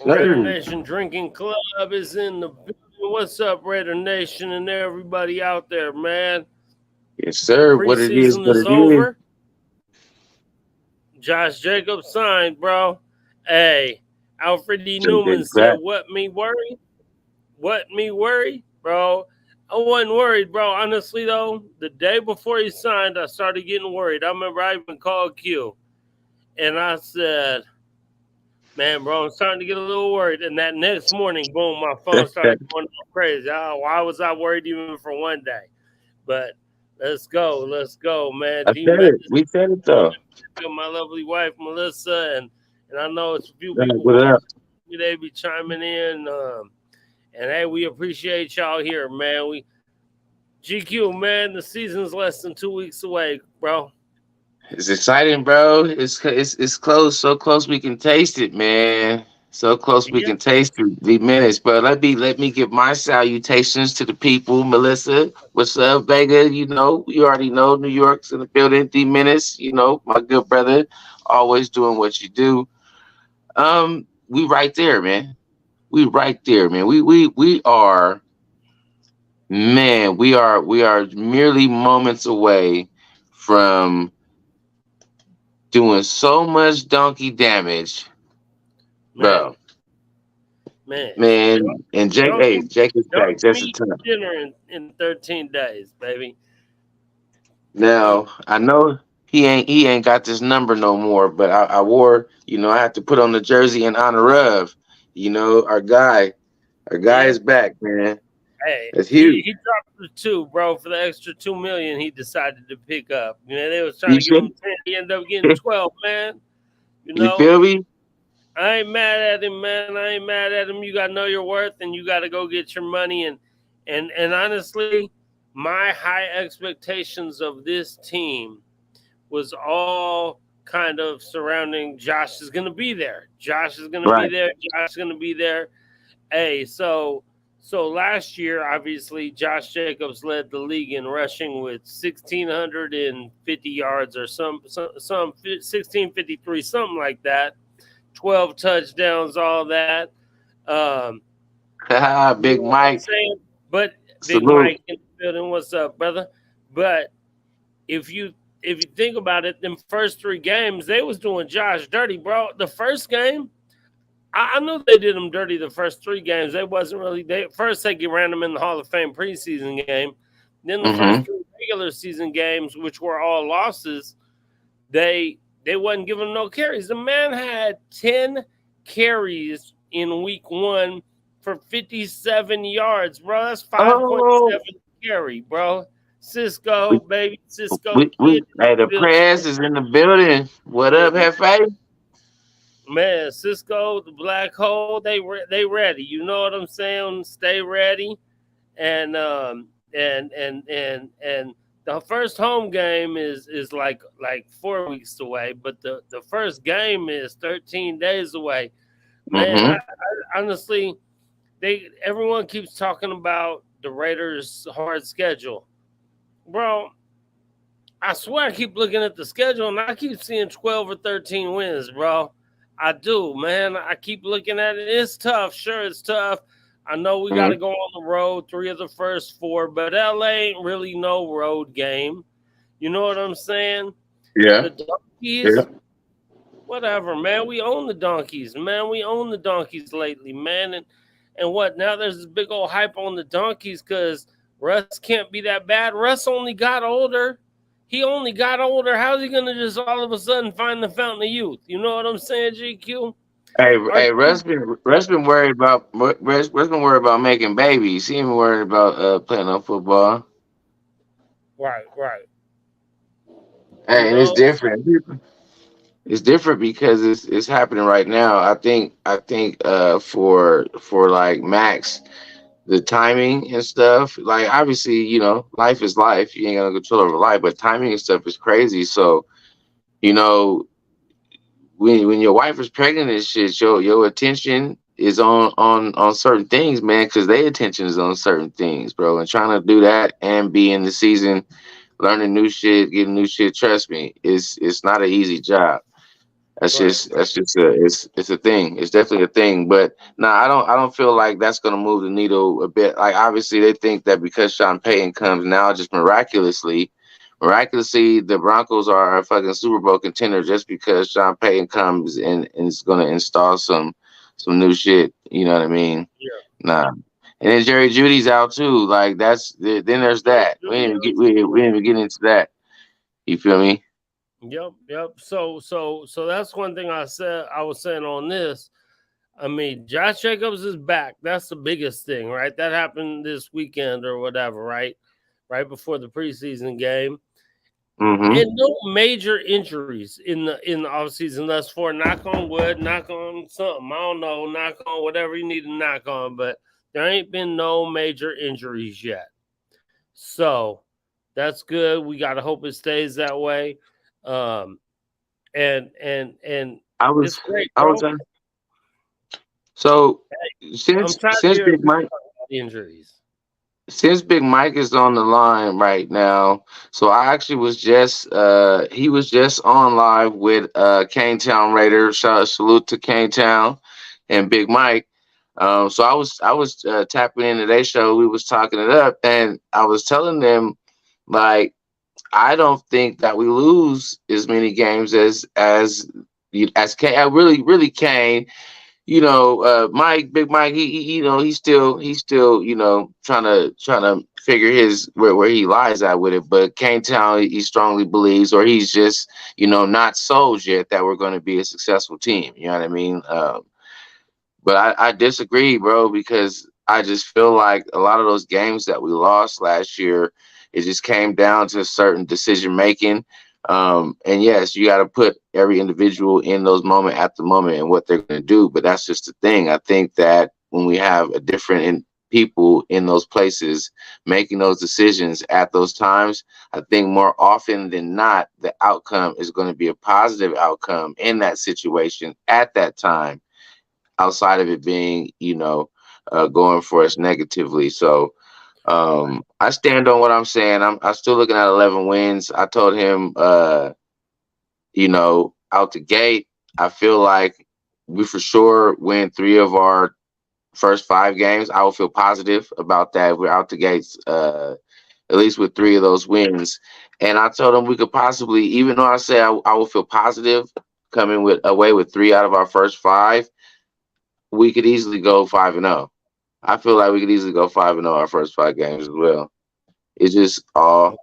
Raider Sir. Nation Drinking Club is in the building. What's up, Raider Nation and everybody out there, man? Yes, sir. What it is, Preseason what is it is. over. Josh Jacobs signed, bro. Hey, Alfred D. JJ Newman said, back. "What me worry? What me worry, bro?" I wasn't worried, bro. Honestly, though, the day before he signed, I started getting worried. I remember I even called Q and I said, "Man, bro, I'm starting to get a little worried." And that next morning, boom, my phone started going all crazy. Oh, why was I worried even for one day? But let's go, man. I D said man, it. We said it though. my lovely wife Melissa, and I know it's a few Like, people what watching. up? They be chiming in, and hey, we appreciate y'all here, man. We GQ, man. The season's less than 2 weeks away, bro. It's exciting, bro. It's close, so close we can taste it, man. So close we Yeah, can taste it. The minutes, but let me give my salutations to the people. Melissa, what's up, Vega? You already know New York's in the building. D minutes, my good brother, always doing what you do. We right there, man. We right there, man. We are, man. We are merely moments away from doing so much donkey damage, man, bro. man. Man, and Jake, Donkey, hey, Jake is back donkey just in meat time. dinner in 13 days, baby. Now I know he ain't got this number no more, but I wore, I have to put on the jersey in honor of, our guy Yeah. is back, man. Hey, That's he huge. he dropped the two, bro, for the extra 2 million he decided to pick up. You know, they was trying You to give him see? 10. He ended up getting 12, man. You You know, feel me? I ain't mad at him, man. I ain't mad at him. You gotta know your worth and you gotta go get your money and honestly, my high expectations of this team was all kind of surrounding Josh is gonna be there. Josh is gonna be Right. there. Josh is gonna be there. Hey, so last year, obviously, Josh Jacobs led the league in rushing with 1,650 yards or some 1653, something like that. 12 touchdowns, all that. Um, you Big know what I'm Mike, saying? But Big salute. Mike in the building, what's up, brother? But if you think about it, them first three games, they was doing Josh dirty, bro. The first game, I knew they did him dirty the first three games. They wasn't really they first they ran him in the Hall of Fame preseason game. Then the first Mm-hmm. three regular season games, which were all losses, they wasn't giving him no carries. The man had 10 carries in week one for 57 yards, bro. That's Oh, 5.7 carry, bro. Cisco, we, baby, Cisco we, kid we, in hey, the the building. press is in the building. What up, Hefe? Man, Cisco, the black hole, they ready. You know what I'm saying? Stay ready. And the first home game is like 4 weeks away, but the first game is 13 days away. Man, Mm-hmm. I honestly they everyone keeps talking about the Raiders' hard schedule, bro. I swear I keep looking at the schedule and I keep seeing 12 or 13 wins, bro. I do, man. I keep looking at it. It's tough. Sure, it's tough. I know we got to go on the road, three of the first four, but LA ain't really no road game. You know what I'm saying? Yeah. The Yeah. Donkeys, whatever, man. We own the Donkeys, man. We own the Donkeys lately, man. And what? Now there's this big old hype on the Donkeys because Russ can't be that bad. Russ only got older. He only got older. How's he gonna just all of a sudden find the fountain of youth? You know what I'm saying, GQ? Hey, Our hey, team, Russ been worried about Russ been worried about making babies. He ain't worried about playing on football. right, right. You Hey, and it's know, different. It's different because it's happening right now. I think for like Max, the timing and stuff. Like obviously, life is life. You ain't gonna control over life, but timing and stuff is crazy. So you know, when your wife is pregnant and shit, your attention is on certain things, man, because their attention is on certain things, bro. And trying to do that and be in the season, learning new shit, getting new shit. Trust me, it's not an easy job. Right. That's just it's a thing. It's definitely a thing. But no, I don't feel like that's gonna move the needle a bit. Like obviously they think that because Sean Payton comes now, just miraculously, the Broncos are a fucking Super Bowl contender just because Sean Payton comes and is gonna install some new shit. You know what I mean? Yeah. Nah. And then Jerry Judy's out too. Like then there's Jerry that. Jeudy out We too. didn't even get into that. You feel me? Yep, yep. So that's one thing I was saying on this. I mean, Josh Jacobs is back. That's the biggest thing, right? That happened this weekend or whatever, right? Right before the preseason game. Mm-hmm. And no major injuries in the offseason thus far. Knock on wood, knock on something. I don't know, knock on whatever you need to knock on, but there ain't been no major injuries yet. So that's good. We gotta hope it stays that way. Um, and I it's was great, I was bro. so I'm since tired of since hearing Big people Mike talk about injuries. since Big Mike is on the line right now, so I actually was just he was just on live with Cane Town Raider. Salute to Cane Town and Big Mike. So I was tapping into their show. We was talking it up, and I was telling them like I don't think that we lose as many games as Kane. I really Kane. Mike, Big Mike, he's still, trying to figure his where he lies at with it. But Kane Town, he strongly believes, or he's just, not sold yet that we're going to be a successful team. You know what I mean? But I disagree, bro, because I just feel like a lot of those games that we lost last year, it just came down to certain decision making. And yes, you got to put every individual in those moment at the moment and what they're going to do. But that's just the thing. I think that when we have a different people in those places making those decisions at those times, I think more often than not, the outcome is going to be a positive outcome in that situation at that time outside of it being, going for us negatively. So I stand on what I'm saying. I'm still looking at 11 wins. I told him, out the gate, I feel like we for sure win 3 of our first 5 games. I will feel positive about that. We're out the gates, at least with 3 of those wins. And I told him we could possibly, even though I say I will feel positive coming with away with 3 out of our first 5, we could easily go 5-0. I feel like we could easily go 5-0 our first 5 games as well. It's just all,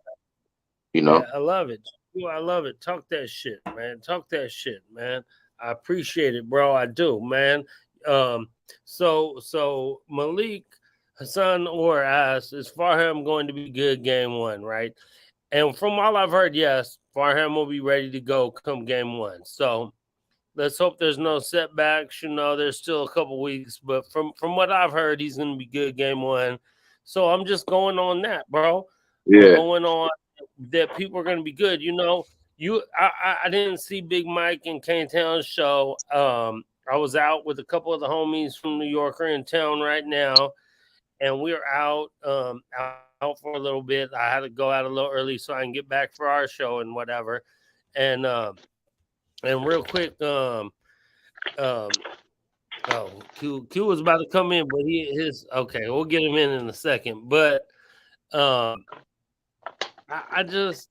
you know. I love it. I love it. Talk that shit, man. Talk that shit, man. I appreciate it, bro. I do, man. So Malik Hassan or asked, is Farham going to be good game one, right? And from all I've heard, yes, Farham will be ready to go come game one. So let's hope there's no setbacks. There's still a couple weeks, but from what I've heard, he's going to be good game one. So I'm just going on that, bro. I'm Yeah. going on that people are going to be good. I didn't see Big Mike and Kane Town's show. I was out with a couple of the homies from New York are in town right now, and we're out for a little bit. I had to go out a little early so I can get back for our show and whatever. And real quick, um, Q was about to come in, but okay. We'll get him in a second. But um, I just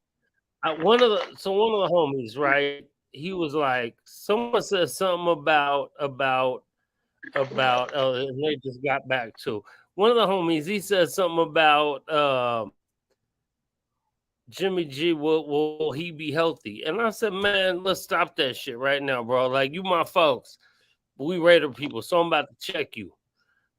one of the homies, right? He was like, someone said something about and they just got back to one of the homies. He said something about Jimmy G. Will he be healthy? And I said, man, let's stop that shit right now, bro. Like you, my folks, we Raider people, so I'm about to check you.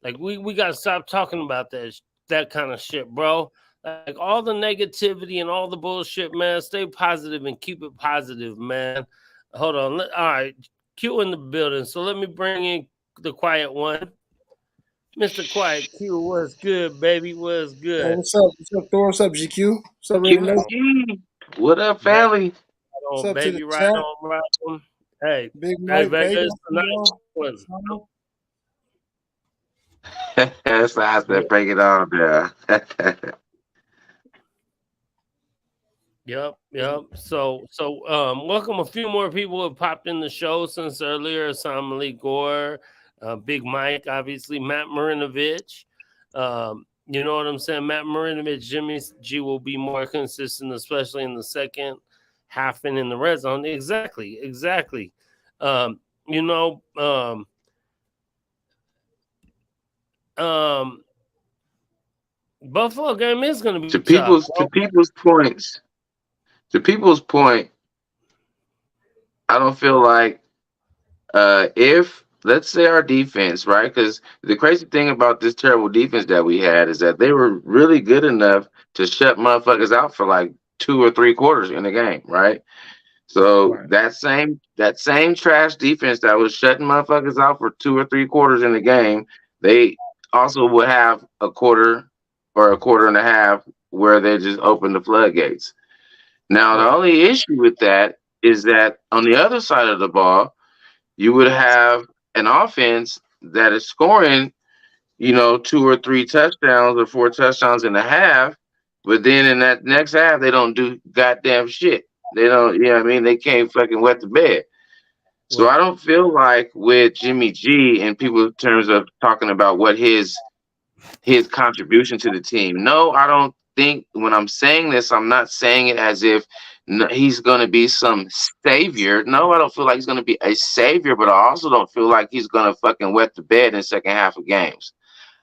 Like we gotta stop talking about that kind of shit, bro. Like all the negativity and all the bullshit, man. Stay positive and keep it positive, man. Hold on. All right, Q in the building. So let me bring in the quiet one, Mr. Quiet Q. What's good, baby? What's Yo, good? what's up? What's up, Thor? What's up, GQ? What's up, Raider Nation? QT. What up, Baby, family? right What's on, up to the baby. Right chat? on, right on. Hey, Big hey, Mike, Vega, Vega, it's a nice one. That's why I Yeah. said break it on there. Yep. So welcome. A few more people have popped in the show since earlier. Sam Lee Gore, Big Mike, obviously Matt Marinovich. You know what I'm saying? Matt Marinovich, Jimmy G will be more consistent, especially in the second half and in the red zone. Exactly. You know, um, Buffalo game is going to be To tough. people's point, I don't feel like if let's say our defense, right? Because the crazy thing about this terrible defense that we had is that they were really good enough to shut motherfuckers out for like 2 or 3 quarters in the game, right? So Right. that same trash defense that was shutting motherfuckers out for 2 or 3 quarters in the game, they also would have a quarter or a quarter and a half where they just open the floodgates. Now the Right. only issue with that is that on the other side of the ball, you would have an offense that is scoring, 2 or 3 touchdowns or 4 touchdowns in a half, but then in that next half they don't do goddamn shit. They don't, I mean, they can't fucking wet the bed. So I Right. don't feel like with Jimmy G and people in terms of talking about what his contribution to the team. No, I don't think when I'm saying this, I'm not saying it as if he's going to be some savior. No, I don't feel like he's going to be a savior, but I also don't feel like he's going to fucking wet the bed in the second half of games.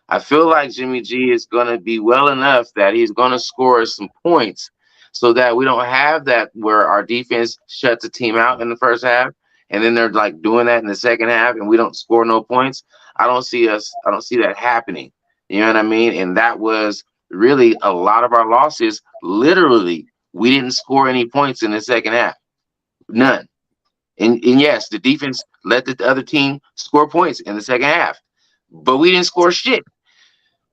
I feel like Jimmy G is going to be well enough that he's going to score some points so that we don't have that where our defense shuts the team out in the first half and then they're like doing that in the second half and we don't score no points. I don't see that happening. You know what I mean? And that was really a lot of our losses. Literally, we didn't score any points in the second half. None. And yes, the defense let the other team score points in the second half, but we didn't score shit.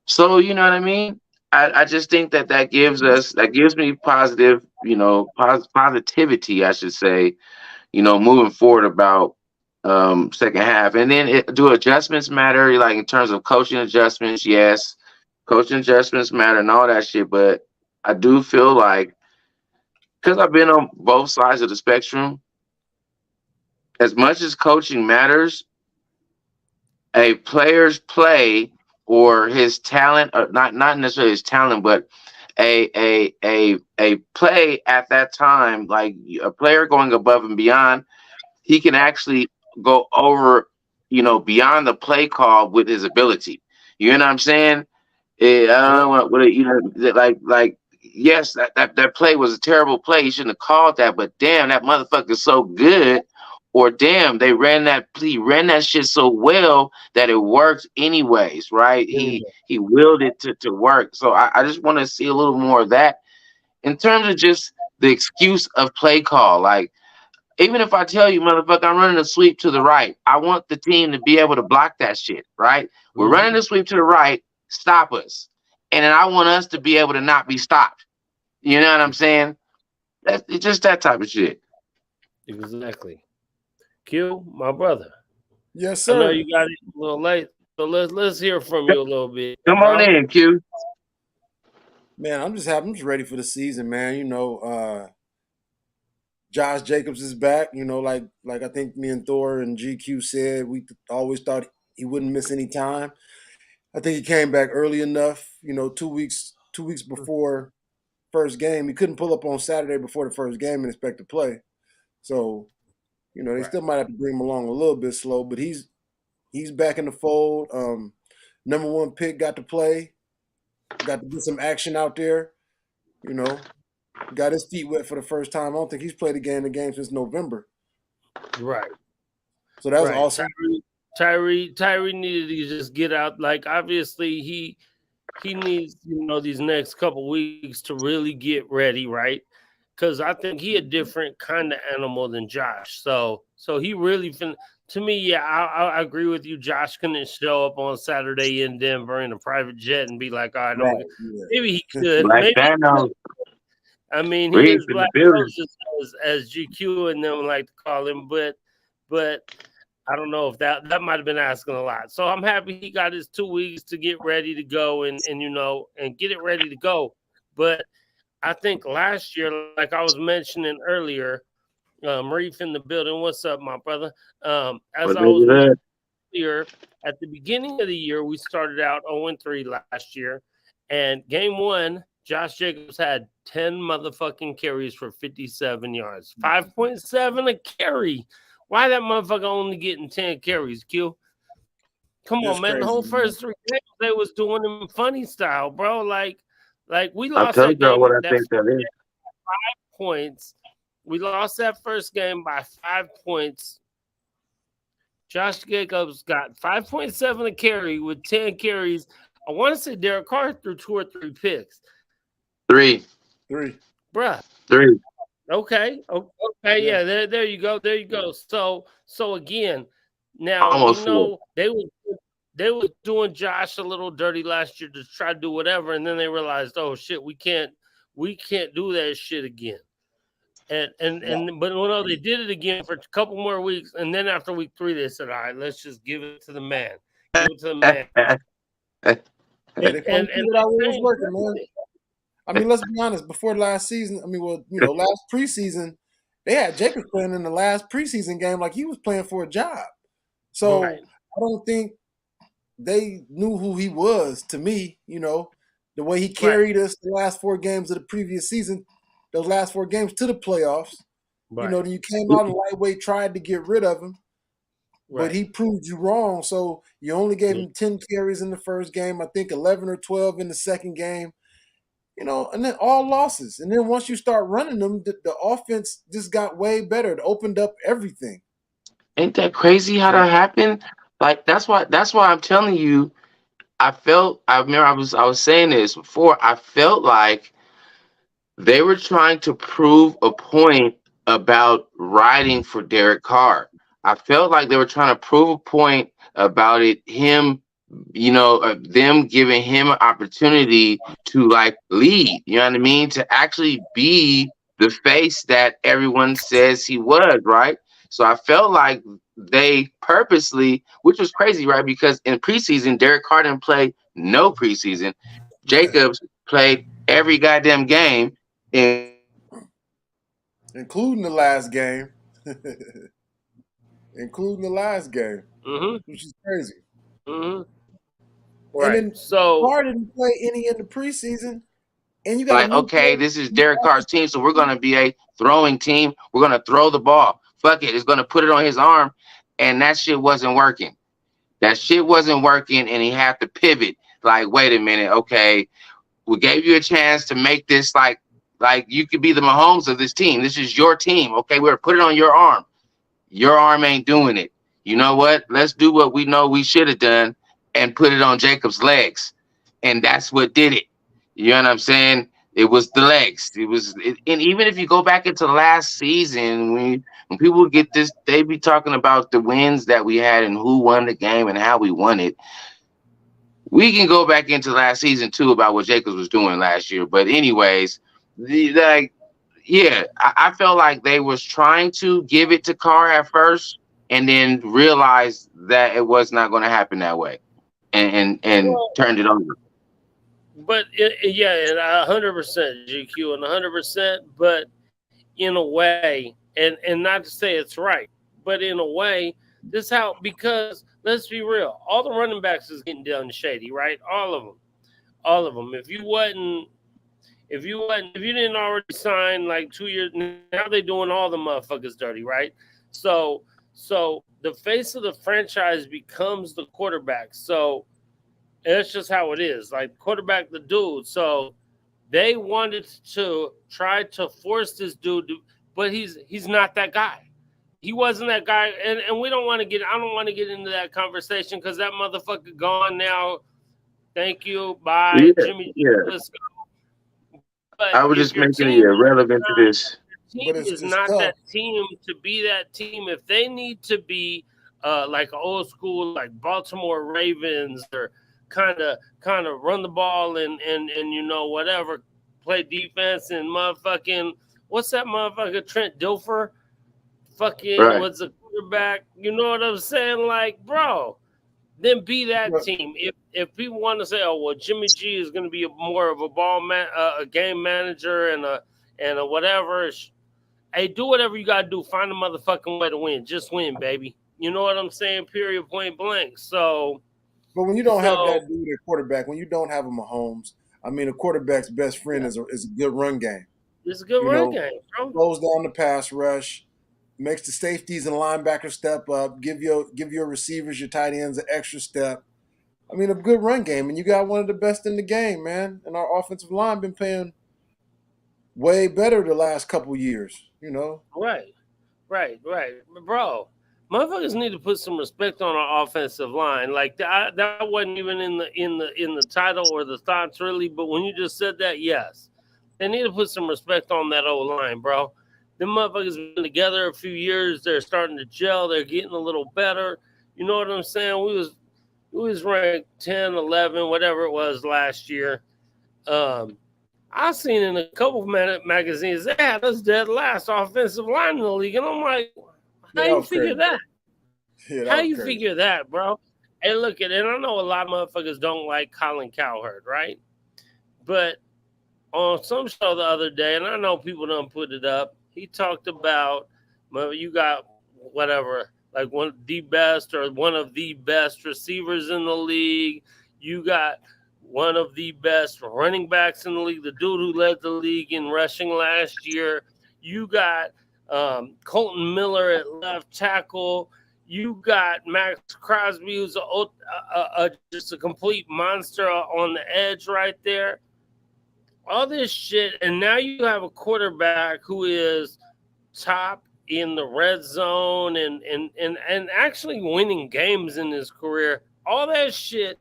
So you know what I mean? I just think that gives me positive, positivity, I should say, moving forward about second half. And then do adjustments matter? Like in terms of coaching adjustments, yes, coaching adjustments matter and all that shit. But I do feel like because I've been on both sides of the spectrum, as much as coaching matters, a player's play or his talent, or not necessarily his talent, but a play at that time, like a player going above and beyond, he can actually go over, beyond the play call with his ability. You know what I'm saying? I don't Yep. know like yes, that play was a terrible play. He shouldn't have called that, but damn, that motherfucker's so good. Or damn, he ran that shit so well that it worked anyways, right? He Anyway, he willed it to work. So I just want to see a little more of that in terms of just the excuse of play call. Like even if I tell you, motherfucker, I'm running a sweep to the right, I want the team to be able to block that shit, right? We're running mhm. a sweep to the right, stop us. And then I want us to be able to not be stopped. You know what I'm saying? That's it's just that type of shit. Exactly. Q, my brother. Yes, I know sir. you got it a little late, so let's hear from you a little bit, Come on bro. in, Q. Man, I'm just happy. I'm just ready for the season, man. Josh Jacobs is back. Like I think me and Thor and GQ said, we always thought he wouldn't miss any time. I think he came back early enough. 2 weeks before first game, he couldn't pull up on Saturday before the first game and expect to play. So they Right. still might have to bring him along a little bit slow, but he's back in the fold. Number one pick got to play, got to get some action out there. You know, got his feet wet for the first time. I don't think he's played a game since November. Right. So that was Right. awesome. Tyree needed to just get out. Like obviously he needs, these next couple weeks to really get ready, right? Because I think he a different kind of animal than Josh. So he really to me, yeah, I agree with you. Josh couldn't show up on Saturday in Denver in a private jet and be like, "All right, Right. Yeah. maybe he could, Black maybe he could." Thanos. I mean, he Reed is in the Black building. Roses as GQ and them like to call him, but I don't know if that might have been asking a lot. So I'm happy he got his 2 weeks to get ready to go and get it ready to go. But I think last year, like I was mentioning earlier, Reef in the building. What's up, my brother? As But I was maybe mentioning that. earlier, at the beginning of the year, we started out 0-3 last year. And game one, Josh Jacobs had 10 motherfucking carries for 57 yards. 5.7 a carry. Why that motherfucker only getting 10 carries, Q? Come That's on, man. The crazy, whole man. first 3 games, they was doing them funny style, bro. Like we I lost that told y'all game. what I That think that is. points. We lost that first game by 5 points. Josh Jacobs got 5.7 a carry with 10 carries. I want to say Derek Carr threw 2 or 3 picks. Three. Bruh. Three. Okay. Okay. Yeah. Yeah. There you go. There you go. So again, now we Almost four. know they were doing Josh a little dirty last year to try to do whatever, and then they realized, oh shit, we can't do that shit again. But no, they did it again for a couple more weeks, and then after week 3, they said, all right, let's just give it to the man. Give it to the man. Yeah, they finally And figured out what was working, man. I mean, let's be honest. Before last season, I mean, well, last preseason, they had Jacobs playing in the last preseason game like he was playing for a job. So Right. I don't think they knew who he was. To me, the way he carried us the last 4 games of the previous season, those last 4 games to the playoffs. Right. Then you came out and lightweight tried to get rid of him, but Right. he proved you wrong. So you only gave him 10 carries in the first game. I think 11 or 12 in the second game. And then all losses. And then once you start running them, the offense just got way better. It opened up everything. Ain't that crazy how that happened? Like that's why I'm telling you. I remember I was saying this before. I felt like they were trying to prove a point about riding for Derek Carr. I felt like they were trying to prove a point about him, them giving him an opportunity to like lead, you know what I mean? To actually be the face that everyone says he was, right? So I felt like they purposely, which was crazy, right? Because in preseason, Derek Carr didn't play no preseason. Jacobs played every goddamn game, Including the last game. Mm-hmm. Which is crazy. Mm-hmm. And Right. then So Carr didn't play any in the preseason. And you got a like, new okay, coach. this is Derek Carr's team, so we're going to be a throwing team. We're going to throw the ball. Fuck it. It's going to put it on his arm. And that shit wasn't working. That shit wasn't working, and he had to pivot. Like, wait a minute. Okay, we gave you a chance to make this like you could be the Mahomes of this team. This is your team. Okay, we're put it on your arm. Your arm ain't doing it. You know what? Let's do what we know we should have done and put it on Jacob's legs. And that's what did it. You know what I'm saying? It was the legs. And even if you go back into last season, when people get this, they be talking about the wins that we had and who won the game and how we won it. We can go back into last season too about what Jacobs was doing last year. But anyways, I felt like they was trying to give it to Carr at first, and then realized that it was not going to happen that way, and well, turned it over. but yeah, and 100% GQ and 100%, but in a way, and not to say it's right, but in a way, this how because let's be real, all the running backs is getting done shady, right? All of them. If you didn't already sign like 2 years, now they're doing all the motherfuckers dirty, right? So the face of the franchise becomes the quarterback. So that's just how it is. Like quarterback, the dude. So they wanted to try to force this dude to, but he's not that guy. He wasn't that guy, and we don't want to get. I don't want to get into that conversation because that motherfucker gone now. Thank you, bye, Yeah, Jimmy. yeah. Let's go. But I was if just your making it team relevant to this. But is it's not tough. that team to be that team, if they need to be like old school, like Baltimore Ravens, or kind of run the ball and whatever, play defense and motherfucking what's that motherfucker Trent Dilfer, fucking Right. was a quarterback. You know what I'm saying? Like, bro, then be that team. If people want to say, oh well, Jimmy G is going to be more of a a game manager and a whatever. Hey, do whatever you got to do. Find a motherfucking way to win. Just win, baby. You know what I'm saying? Period. Point blank. So. But when you don't have that dude at quarterback, when you don't have a Mahomes, I mean, a quarterback's best friend is a good run game. It's a good run game, bro. Slows down the pass rush, makes the safeties and linebackers step up, give your receivers, your tight ends an extra step. I mean, a good run game, and you got one of the best in the game, man. And our offensive line been playing way better the last couple years, you know. Right, bro. Motherfuckers need to put some respect on our offensive line. Like that wasn't even in the title or the thoughts really. But when you just said that, yes, they need to put some respect on that old line, bro. Them motherfuckers been together a few years. They're starting to gel. They're getting a little better. You know what I'm saying? We was ranked 10, 11, whatever it was last year. I seen in a couple of magazines they had us dead last offensive line in the league, and I'm like, how you figure that? How you figure that, bro? And look at it. I know a lot of motherfuckers don't like Colin Cowherd, right? But on some show the other day, and I know people don't put it up, he talked about, well, you got whatever, like one of the best receivers in the league. You got one of the best running backs in the league, the dude who led the league in rushing last year. You got Colton Miller at left tackle. You got Max Crosby, who's just a complete monster on the edge right there. All this shit, and now you have a quarterback who is top in the red zone and actually winning games in his career. All that shit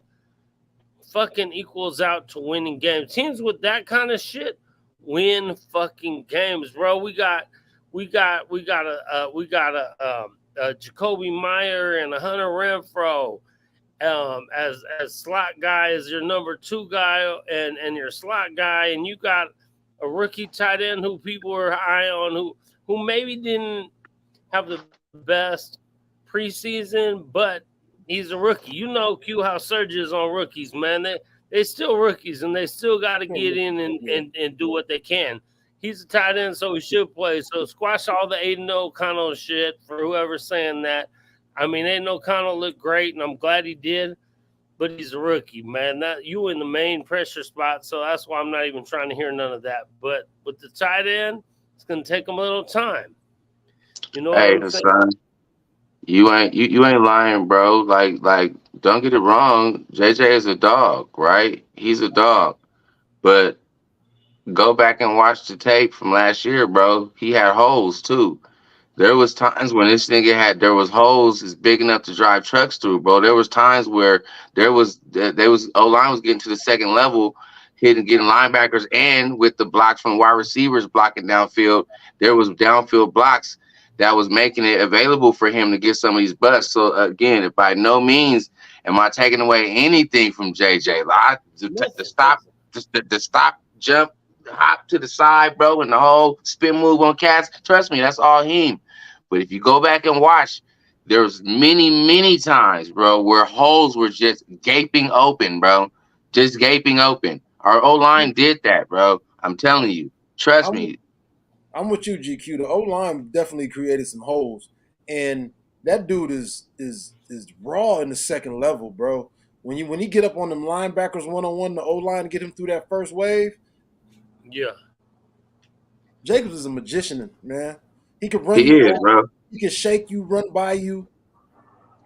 fucking equals out to winning games. Teams with that kind of shit win fucking games, bro. We got a Jacoby Meyer and a Hunter Renfro as slot guy, as your number 2 guy and your slot guy, and you got a rookie tight end who people are high on who maybe didn't have the best preseason, but he's a rookie. You know, Q, how Serge is on rookies, man. They still rookies, and they still got to get in and do what they can. He's a tight end, so he should play. So squash all the Aiden O'Connell shit for whoever's saying that. I mean, Aiden O'Connell looked great, and I'm glad he did, but he's a rookie, man. You in the main pressure spot, so that's why I'm not even trying to hear none of that. But with the tight end, it's going to take him a little time. You know what I'm saying? Son, you ain't lying, bro. Like, don't get it wrong. JJ is a dog, right? He's a dog. But go back and watch the tape from last year, bro. He had holes too. There was times when this nigga there was holes is big enough to drive trucks through, bro. There was times where there was O-line was getting to the second level, getting linebackers, and with the blocks from wide receivers blocking downfield, there was downfield blocks that was making it available for him to get some of these butts. So again, by no means am I taking away anything from JJ. The stop, jump, hop to the side, bro, and the whole spin move on cats. Trust me, that's all him. But if you go back and watch, there's many times, bro, where holes were just gaping open, bro. Just gaping open. Our O-line did that, bro. I'm telling you. Trust me. I'm with you, GQ. The O-line definitely created some holes. And that dude is raw in the second level, bro. When he get up on them linebackers one-on-one, the O-line, to get him through that first wave. Yeah. Jacobs is a magician, man. He could run bro. He could shake you, run by you.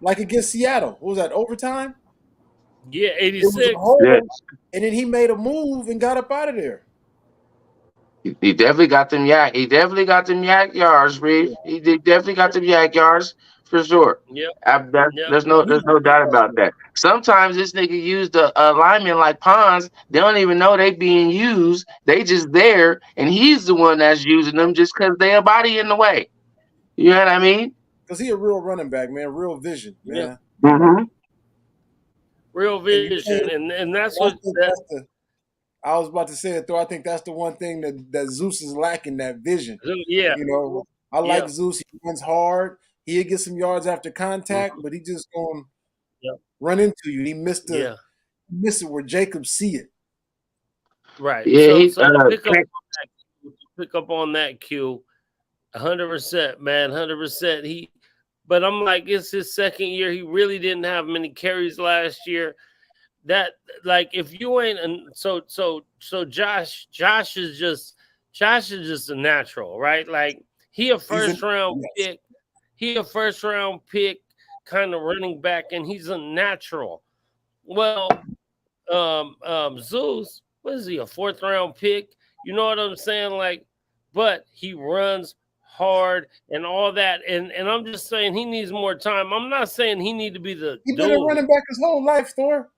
Like against Seattle. What was that, overtime? Yeah, 86. Yeah. And then he made a move and got up out of there. He definitely got them yak. He definitely got them yak yards, Reeve. He definitely got them yak yards for sure. Yeah. There's no doubt about that. Sometimes this nigga used the linemen like pawns. They don't even know they being used. They just there, and he's the one that's using them just because they a body in the way. You know what I mean? Because he a real running back, man. Real vision, man. Yeah. Mm-hmm. Real vision, and that's what. I was about to say it, though. I think that's the one thing that Zeus is lacking, that vision. Yeah. You know, I like Zeus. He runs hard. He'll get some yards after contact, but he just going to run into you. He missed Yeah. it where Jacobs see it. Right. Yeah, So to pick up on that cue, 100%, man, 100%. But I'm like, it's his second year. He really didn't have many carries last year. That like if you ain't so Josh is just a natural, right? Like he a first round pick. He a first round pick kind of running back, and he's a natural. Well, Zeus, what is he, a fourth round pick? You know what I'm saying? Like, but he runs hard and all that. And I'm just saying he needs more time. I'm not saying he need to be the He's been a running back his whole life, Thor.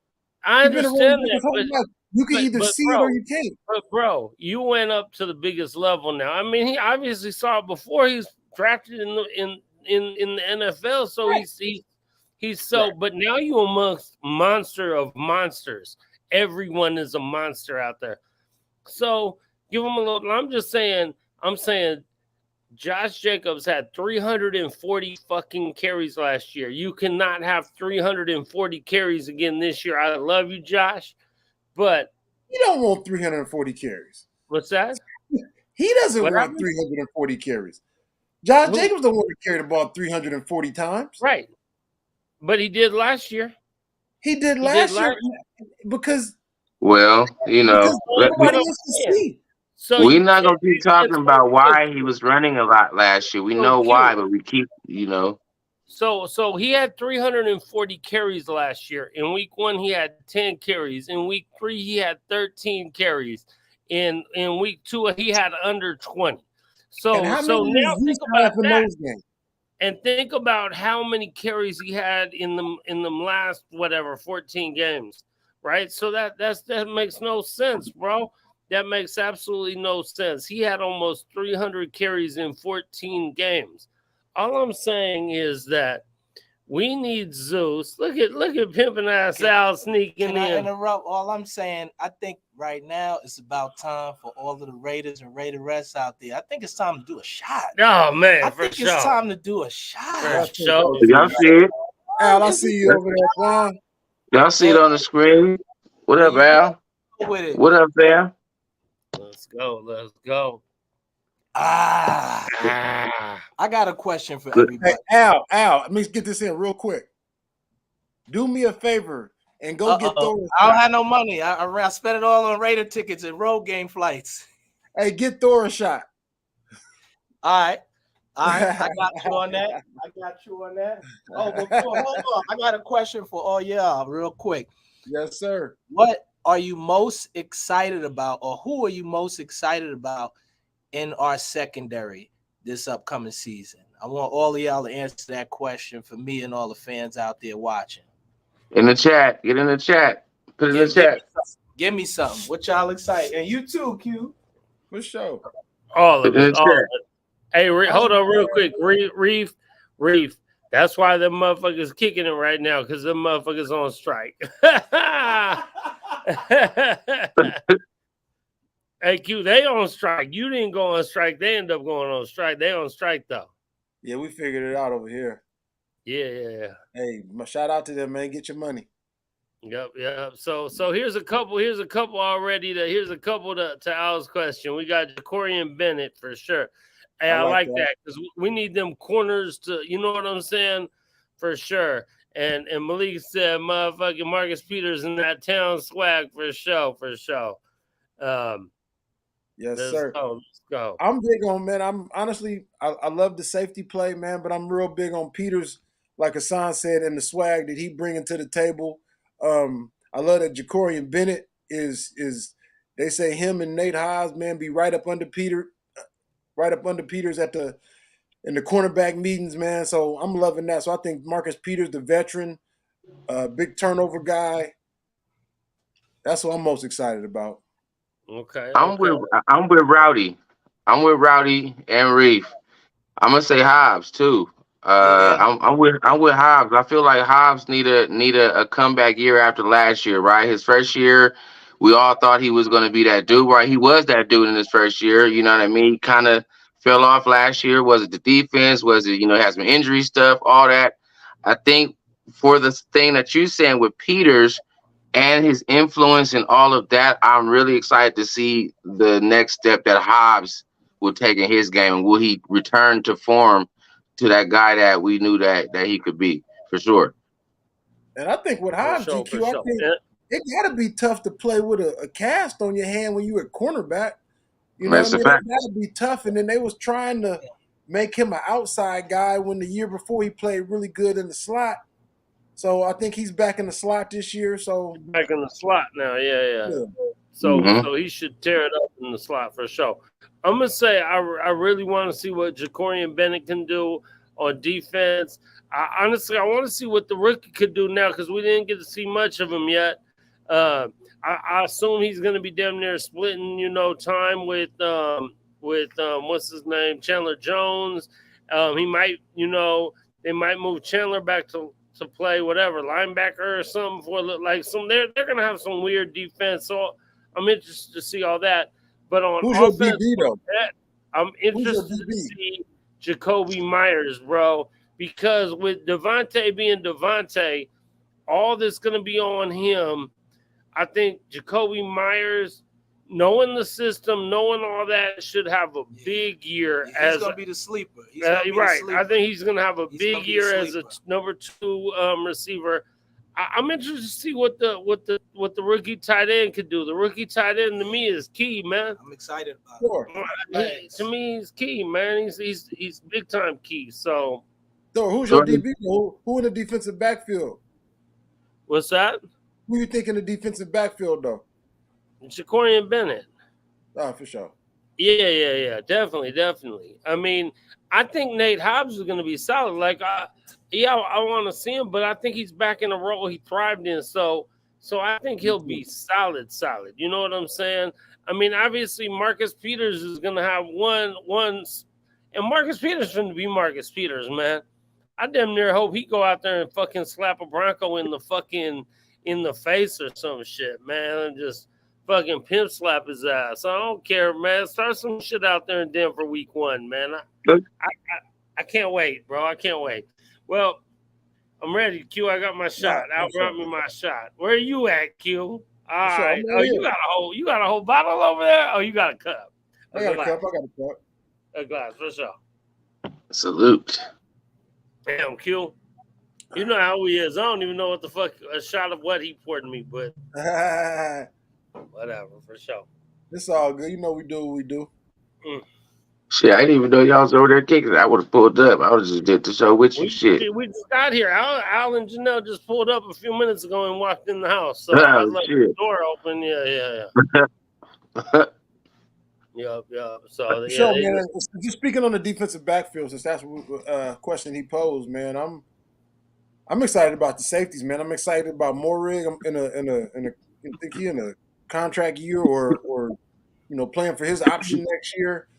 I understand that, you can either see it or you can't. But bro, you went up to the biggest level now. I mean, he obviously saw it before he's drafted in the NFL. So right. he's so. Right. But now you amongst monster of monsters. Everyone is a monster out there. So give him a little. I'm saying. Josh Jacobs had 340 fucking carries last year. You cannot have 340 carries again this year. I love you, Josh, but you don't want 340 carries. What's that? He doesn't want 340 carries. Josh Jacobs don't want to carry the ball 340 times. Right. But he did last year. He did last year because nobody else to see. So we're not gonna keep talking about why he was running a lot last year. We know why, but we keep, So he had 340 carries last year. In week 1, he had 10 carries. In week 3, he had 13 carries. In week 2, he had under 20. So now think about that. And think about how many carries he had in the last 14 games, right? So that makes no sense, bro. That makes absolutely no sense. He had almost 300 carries in 14 games. All I'm saying is that we need Zeus. Look at pimping ass Al sneaking in. Can I interrupt? All I'm saying, I think right now it's about time for all of the Raiders and Raiderettes out there. I think it's time to do a shot. Oh man, I think it's time to do a shot. For sure. Y'all see it? Al, I see you over there, Juan. Y'all see it on the screen? What up, Al? What up, Al? Let's go. I got a question for everybody. Hey, Al, let me get this in real quick. Do me a favor and go get Thor. I don't have no money. I spent it all on Raider tickets and road game flights. Hey, get Thor a shot. All right. I got you on that. Oh, but hold on. I got a question for all y'all real quick. Yes, sir. What are you most excited about, or who are you most excited about in our secondary this upcoming season? I want all of y'all to answer that question for me and all the fans out there watching. In the chat. Get in the chat. Put it in the chat. Give me something. What y'all excited? And you too, Q. For sure. All of it. Hey, hold on real quick. Reef. That's why them motherfuckers kicking it right now, because them motherfuckers on strike. Hey, Q, they on strike. You didn't go on strike. They end up going on strike. They on strike, though. Yeah, we figured it out over here. Yeah. Hey, shout out to them, man. Get your money. Yep. So here's a couple already. Here's a couple to Al's question. We got Jacorian Bennett for sure. Hey, I like that because we need them corners to, you know what I'm saying? For sure. And Malik said, motherfucking Marcus Peters in that town swag for sure. Yes, sir. Let's go. I'm big on, man. I love the safety play, man, but I'm real big on Peters, like Hassan said, and the swag that he bringing to the table. I love that Jacorian Bennett is they say him and Nate Haas, man, be right up under Peters in the cornerback meetings, man. So I'm loving that. So I think Marcus Peters, the veteran, big turnover guy, that's what I'm most excited about. Okay. I'm with Rowdy. I'm with Rowdy and Reef. I'm gonna say Hobbs too. I'm with Hobbs. I feel like Hobbs need a comeback year after last year, right? His first year, we all thought he was gonna be that dude, right? He was that dude in his first year. You know what I mean? He kind of fell off last year. Was it the defense? Was it, had some injury stuff, all that? I think for the thing that you're saying with Peters and his influence and all of that, I'm really excited to see the next step that Hobbs will take in his game. Will he return to form to that guy that we knew that he could be, for sure? And I think with For Hobbs, sure, GQ, for sure. I think it got to be tough to play with a cast on your hand when you at cornerback. You know That's what I a mean? fact. It got to be tough. And then they was trying to make him an outside guy when the year before he played really good in the slot. So I think he's back in the slot this year. So Back in the slot now, yeah. yeah. So Mhm. so he should tear it up in the slot for sure. I'm gonna say I really want to see what Jacorian Bennett can do on defense. Honestly, I want to see what the rookie could do now because we didn't get to see much of him yet. I assume he's going to be damn near splitting, time with what's his name, Chandler Jones. He might, they might move Chandler back to play whatever linebacker or something for like some. They're going to have some weird defense. So I'm interested to see all that. But on Who's your offense, DB though? I'm Who's your interested to DB? see Jacoby Myers, bro, because with Devontae being Devontae, all that's going to be on him. I think Jacoby Myers, knowing the system, knowing all that, should have a big year. He's going to be the sleeper. He's gonna be right. the sleeper. I think he's going to have a He's big gonna be year the as a sleeper. number 2 receiver. I'm interested to see what the rookie tight end could do. The rookie tight end to me is key, man. I'm excited about Sure. it. To me, he's key, man. He's big time key. So, Who's your DB? Who in the defensive backfield? what's that? Who you think in the defensive backfield though? Jacorian Bennett. Oh, for sure. Yeah. Definitely. I mean, I think Nate Hobbs is going to be solid. Like, I want to see him, but I think he's back in a role he thrived in. So I think he'll be solid. You know what I'm saying? I mean, obviously, Marcus Peters is going to have one, and Marcus Peters is going to be Marcus Peters, man. I damn near hope he go out there and fucking slap a Bronco in the face or some shit, man, and just fucking pimp slap his ass. I don't care, man. Start some shit out there in Denver week 1, man. I can't wait, bro. I can't wait. Well, I'm ready, Q. I got my shot. Outrun me my shot. Where are you at, Q? All right. Oh, you got a whole bottle over there? Oh, you got a cup. I got a cup. A glass, for sure. Salute. Damn, Q. You know how he is. I don't even know what the fuck a shot of what he poured me, but whatever, for sure. It's all good. You know we do what we do. Shit, I didn't even know y'all was over there kicking it. I would have pulled up. I would have just did the show with you. Shit. We just got here. Al and Janelle just pulled up a few minutes ago and walked in the house. So Oh, I left shit. the door open. Yeah. Yep. So Sure, man. Just speaking on the defensive backfield, since that's a question he posed, man. I'm excited about the safeties, man. I'm excited about Morig. I'm in a contract year or playing for his option next year.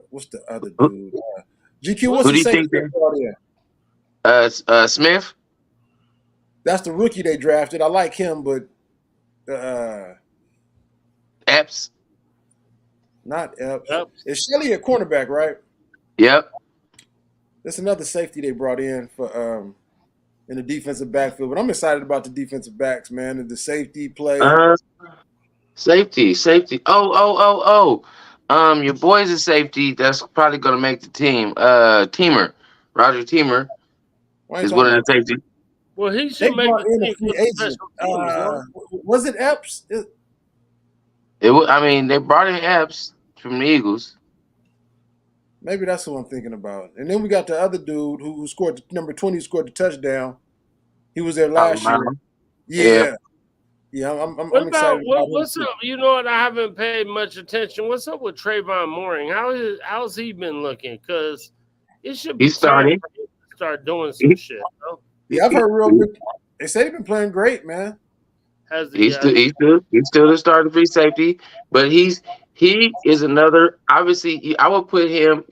What's the other dude? GQ. What's Who do the you safety think they brought in? Smith? That's the rookie they drafted. I like him, but Epps? not Epps. Yep. It's Shelley at cornerback, right? Yep. That's another safety they brought in for in the defensive backfield. But I'm excited about the defensive backs, man, and the safety play. Safety. Oh. Your boy's a safety. That's probably gonna make the team. Teamer, Roger Teamer is one of the safeties. Well, he They should make brought in the a team free for agent. special teams, no? Was it Epps? They brought in Epps from the Eagles. Maybe that's who I'm thinking about. And then we got the other dude who scored number 20, scored the touchdown. He was there last year. Yeah, I'm excited about what's up? You know what? I haven't paid much attention. What's up with Trayvon Mooring? How's he been looking? Because it should be He's starting. time for him to start doing some shit. No? Yeah, I've heard real good. They say they've been playing great, man. He's still the starting free safety, but he is another. Obviously, I would put him.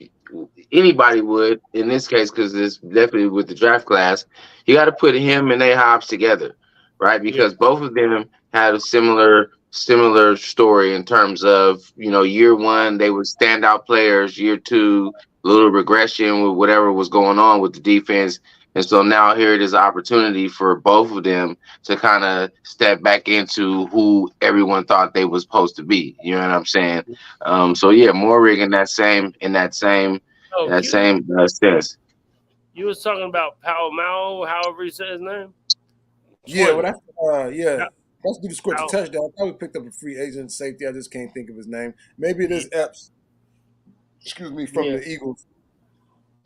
Anybody would in this case because it's definitely with the draft class. You got to put him and Nate Hobbs together, right? Because both of them had a similar similar story in terms of, year one, they were standout players. Year two, a little regression with whatever was going on with the defense. And so now here it is an opportunity for both of them to kind of step back into who everyone thought they was supposed to be. You know what I'm saying? So yeah, Morig Oh, in that same sense. you was talking about Pao Mao, however you say his name. Yeah, One. That's dude who scored the Pao- touchdown. I probably picked up a free agent safety. I just can't think of his name. Maybe it is Epps. Excuse me, from Yeah, the Eagles.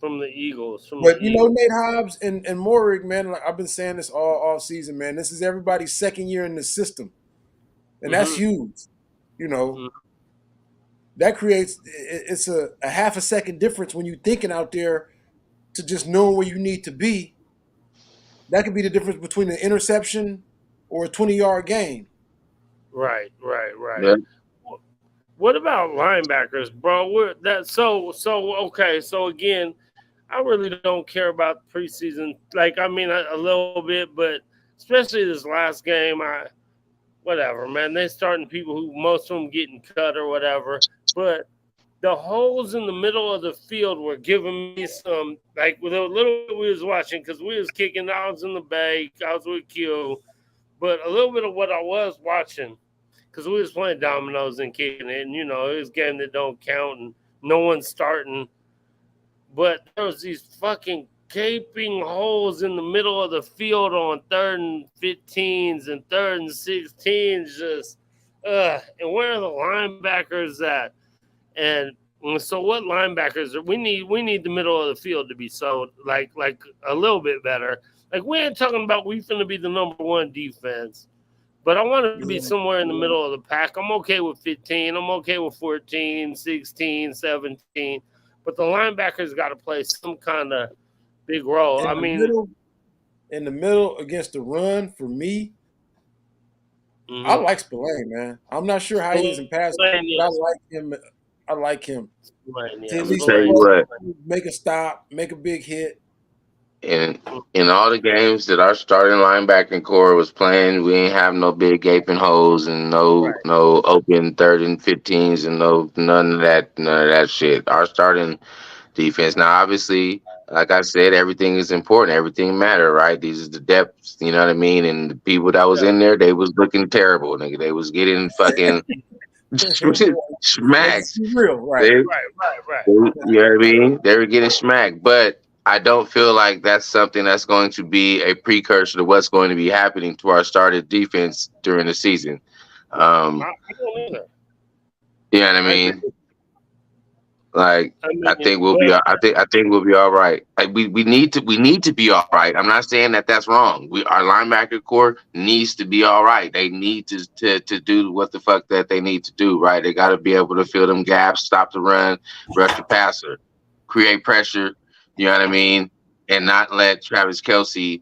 from the Eagles. But Nate Hobbs and Morig, man, like I've been saying this all season, man. This is everybody's second year in the system, and that's huge. That creates it's a half a second difference when you're thinking out there to just knowing where you need to be. That could be the difference between an interception or a 20-yard gain. Right. Yeah. What about linebackers, bro? Okay. So again, I really don't care about preseason. Like, I mean, a little bit, but especially this last game, whatever, man. They starting people who most of them getting cut or whatever. But the holes in the middle of the field were giving me some, like, with a little bit we was watching, because we was kicking. I was in the bay. I was with Q. But a little bit of what I was watching, because we was playing dominoes and kicking it, and, it was a game that don't count, and no one's starting. But there was these fucking gaping holes in the middle of the field on 3rd and 15s and 3rd and 16s, just, and where are the linebackers at? And so what linebackers we need? We need the middle of the field to be so like a little bit better. Like, we ain't talking about we finna be the number one defense, but I want to be somewhere in the middle of the pack. I'm okay with 15. I'm okay with 14, 16, 17. But the linebackers got to play some kind of big role. In the middle against the run, for me, I like Spillane, man. I'm not sure how he is in pass, but I like him. I like him. To at least Tell you what, make a stop, make a big hit. in all the games that our starting linebacking core was playing, we ain't have no big gaping holes and no open 3rd and 15s and none of that shit. Our starting defense. Now, obviously, like I said, everything is important. Everything matter, right? These is the depths, you know what I mean? And the people that was in there, they was looking terrible, nigga. They was getting fucking smacked. Real, right. You know what I mean? They were getting smacked. But I don't feel like that's something that's going to be a precursor to what's going to be happening to our started defense during the season. I don't either. You know what I mean? Like, I think we'll be. I think we'll be all right. Like, we need to be all right. I'm not saying that that's wrong. Our linebacker core needs to be all right. They need to do what the fuck that they need to do. Right? They got to be able to fill them gaps, stop the run, rush the passer, create pressure. You know what I mean? And not let Travis Kelce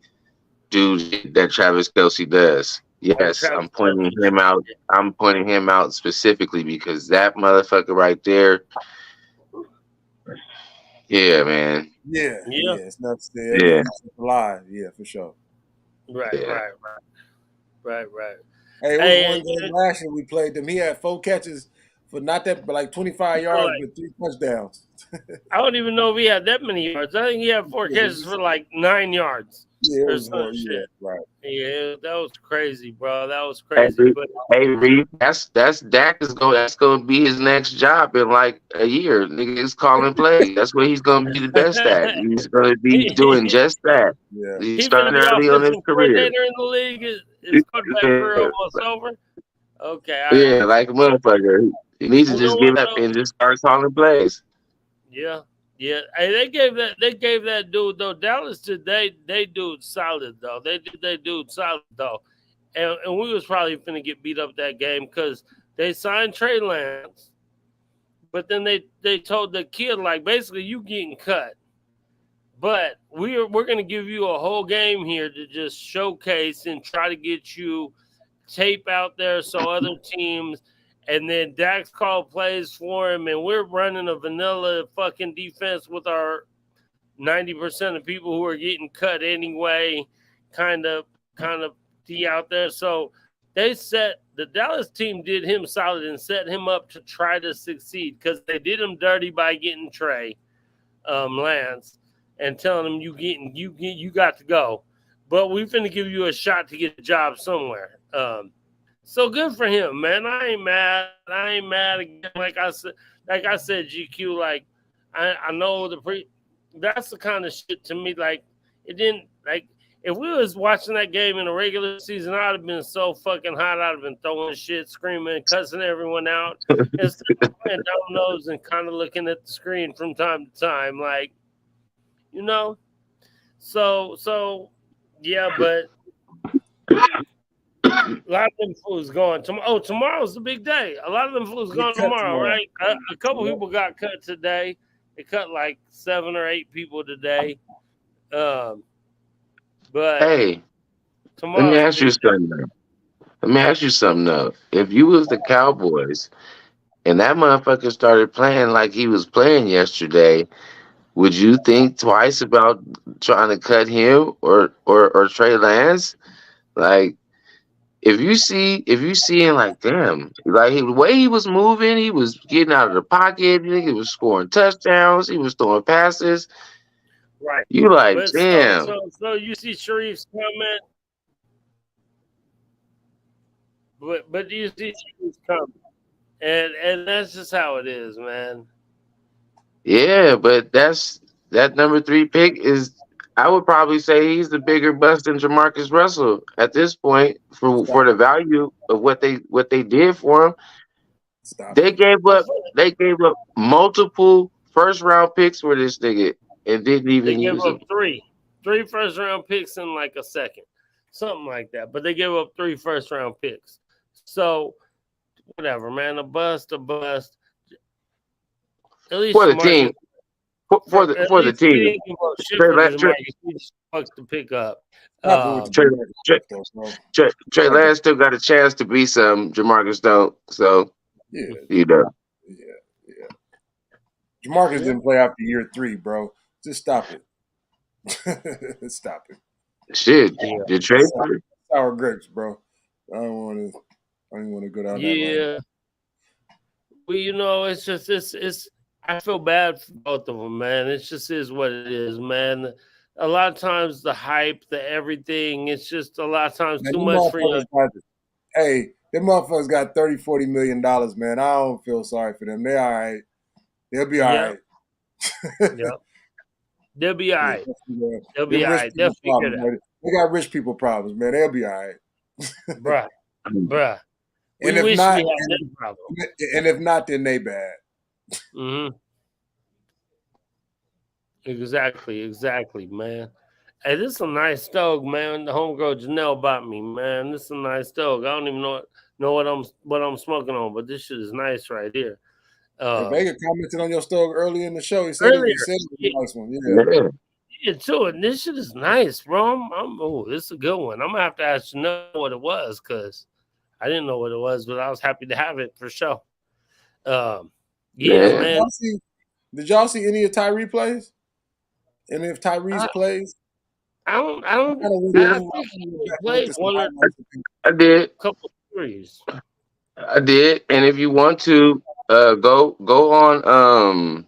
do that Travis Kelce does. Yes, I'm pointing him out. I'm pointing him out specifically because that motherfucker right there. Yeah, man. Yeah. It's not alive. Yeah, for sure. Right. Hey, it was one game last year we played them. He had 4 catches for not that, but like 25 yards with 3 touchdowns. I don't even know if he had that many yards. I think he had 4 catches for like 9 yards. Yeah, it was more, shit. Right. Yeah, that was crazy, bro. That was crazy. Hey, Reed, that's Dak is going. That's going to be his next job in like a year. Niggas calling plays. That's what he's going to be the best at. He's going to be doing just that. Yeah. He's starting early on his career. In the league, his quarterback career almost over. Okay. Yeah, like a motherfucker. He needs to just give up and just start calling plays. Yeah. Yeah, hey, they gave that dude though. Dallas did they dude solid though. They did they dude solid though, and we was probably finna get beat up that game because they signed Trey Lance, but then they told the kid like basically you getting cut, but we're gonna give you a whole game here to just showcase and try to get you tape out there so other teams. And then Dax called plays for him, and we're running a vanilla fucking defense with our 90% of people who are getting cut anyway, kind of out there. So the Dallas team did him solid and set him up to try to succeed because they did him dirty by getting Trey Lance and telling him you got to go, but we finna give you a shot to get a job somewhere. So good for him, man. I ain't mad again. Like I said, GQ. Like I know that's the kind of shit to me. Like it didn't like. If we was watching that game in the regular season, I'd have been so fucking hot. I'd have been throwing shit, screaming, cussing everyone out instead of playing dominoes and kind of looking at the screen from time to time, like, you know. So yeah, but a lot of them fools gone. Tomorrow's the big day. A lot of them fools gone tomorrow, right? A couple people got cut today. They cut like 7 or 8 people today. But hey, let me ask you something though. If you was the Cowboys and that motherfucker started playing like he was playing yesterday, would you think twice about trying to cut him or Trey Lance? Like, if you seeing like, damn, like the way he was moving, he was getting out of the pocket, he was scoring touchdowns, he was throwing passes. right. You like, But damn. so you see Sharif's comment. But you see Sharif's comment. And that's just how it is, man. Yeah, but that number 3 pick is, I would probably say he's the bigger bust than Jamarcus Russell at this point for the value of what they did for him. They gave up multiple first round picks for this nigga and didn't even use them. Three first round picks in like a second, something like that. But they gave up 3 first round picks. So whatever, man. A bust. At least for the team. For the team. Fucks to pick up. Trey Lance still got a chance to be some. Jamarcus don't. So yeah, you know. Yeah. Jamarcus didn't play after year 3, bro. Just stop it. Stop it. Shit. Did Trey? Sour grapes, bro. I don't want to go down that road. Yeah. Well, you know, it's just it's. I feel bad for both of them, man. It just is what it is, man. A lot of times the hype, the everything, it's just a lot of times too much for you. Hey, them motherfuckers got $30-40 million, man. I don't feel sorry for them. They all right. They'll be all right. Yep. They'll be all right. They'll be all right. They'll figure it out. They got rich people problems, man. They'll be all right. Bruh. And if not, then they bad. Mm-hmm. Exactly, man. Hey, this is a nice stove, man. The homegirl Janelle bought me, man. This is a nice stove. I don't even know what I'm smoking on, but this shit is nice right here. Vega commented on your stove early in the show. He said it was a nice one. Yeah, too. And this shit is nice, bro. This is a good one. I'm gonna have to ask Janelle what it was because I didn't know what it was, but I was happy to have it for sure. Yeah, man. Did y'all see any of Tyree plays? And if Tyrese plays, I think he played I did a couple of threes. I did, and if you want to go on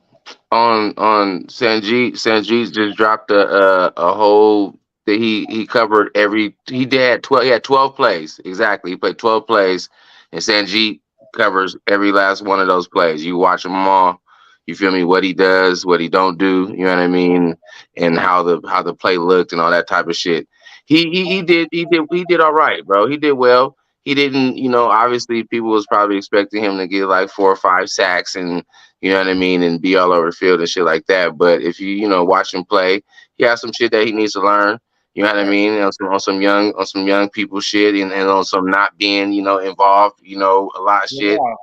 Sanjeet. Sanjeet just dropped a whole that he covered every. He had 12 plays exactly. He played 12 plays, and Sanjeet covers every last one of those plays. You watch them all. You feel me? What he does, what he don't do. You know what I mean? And how the play looked and all that type of shit. He did all right, bro. He did well. He didn't, obviously people was probably expecting him to get like 4 or 5 sacks and, you know what I mean, and be all over the field and shit like that. But if you watch him play, he has some shit that he needs to learn. You know what I mean? On some young people shit and on some not being, involved, a lot of shit. Right.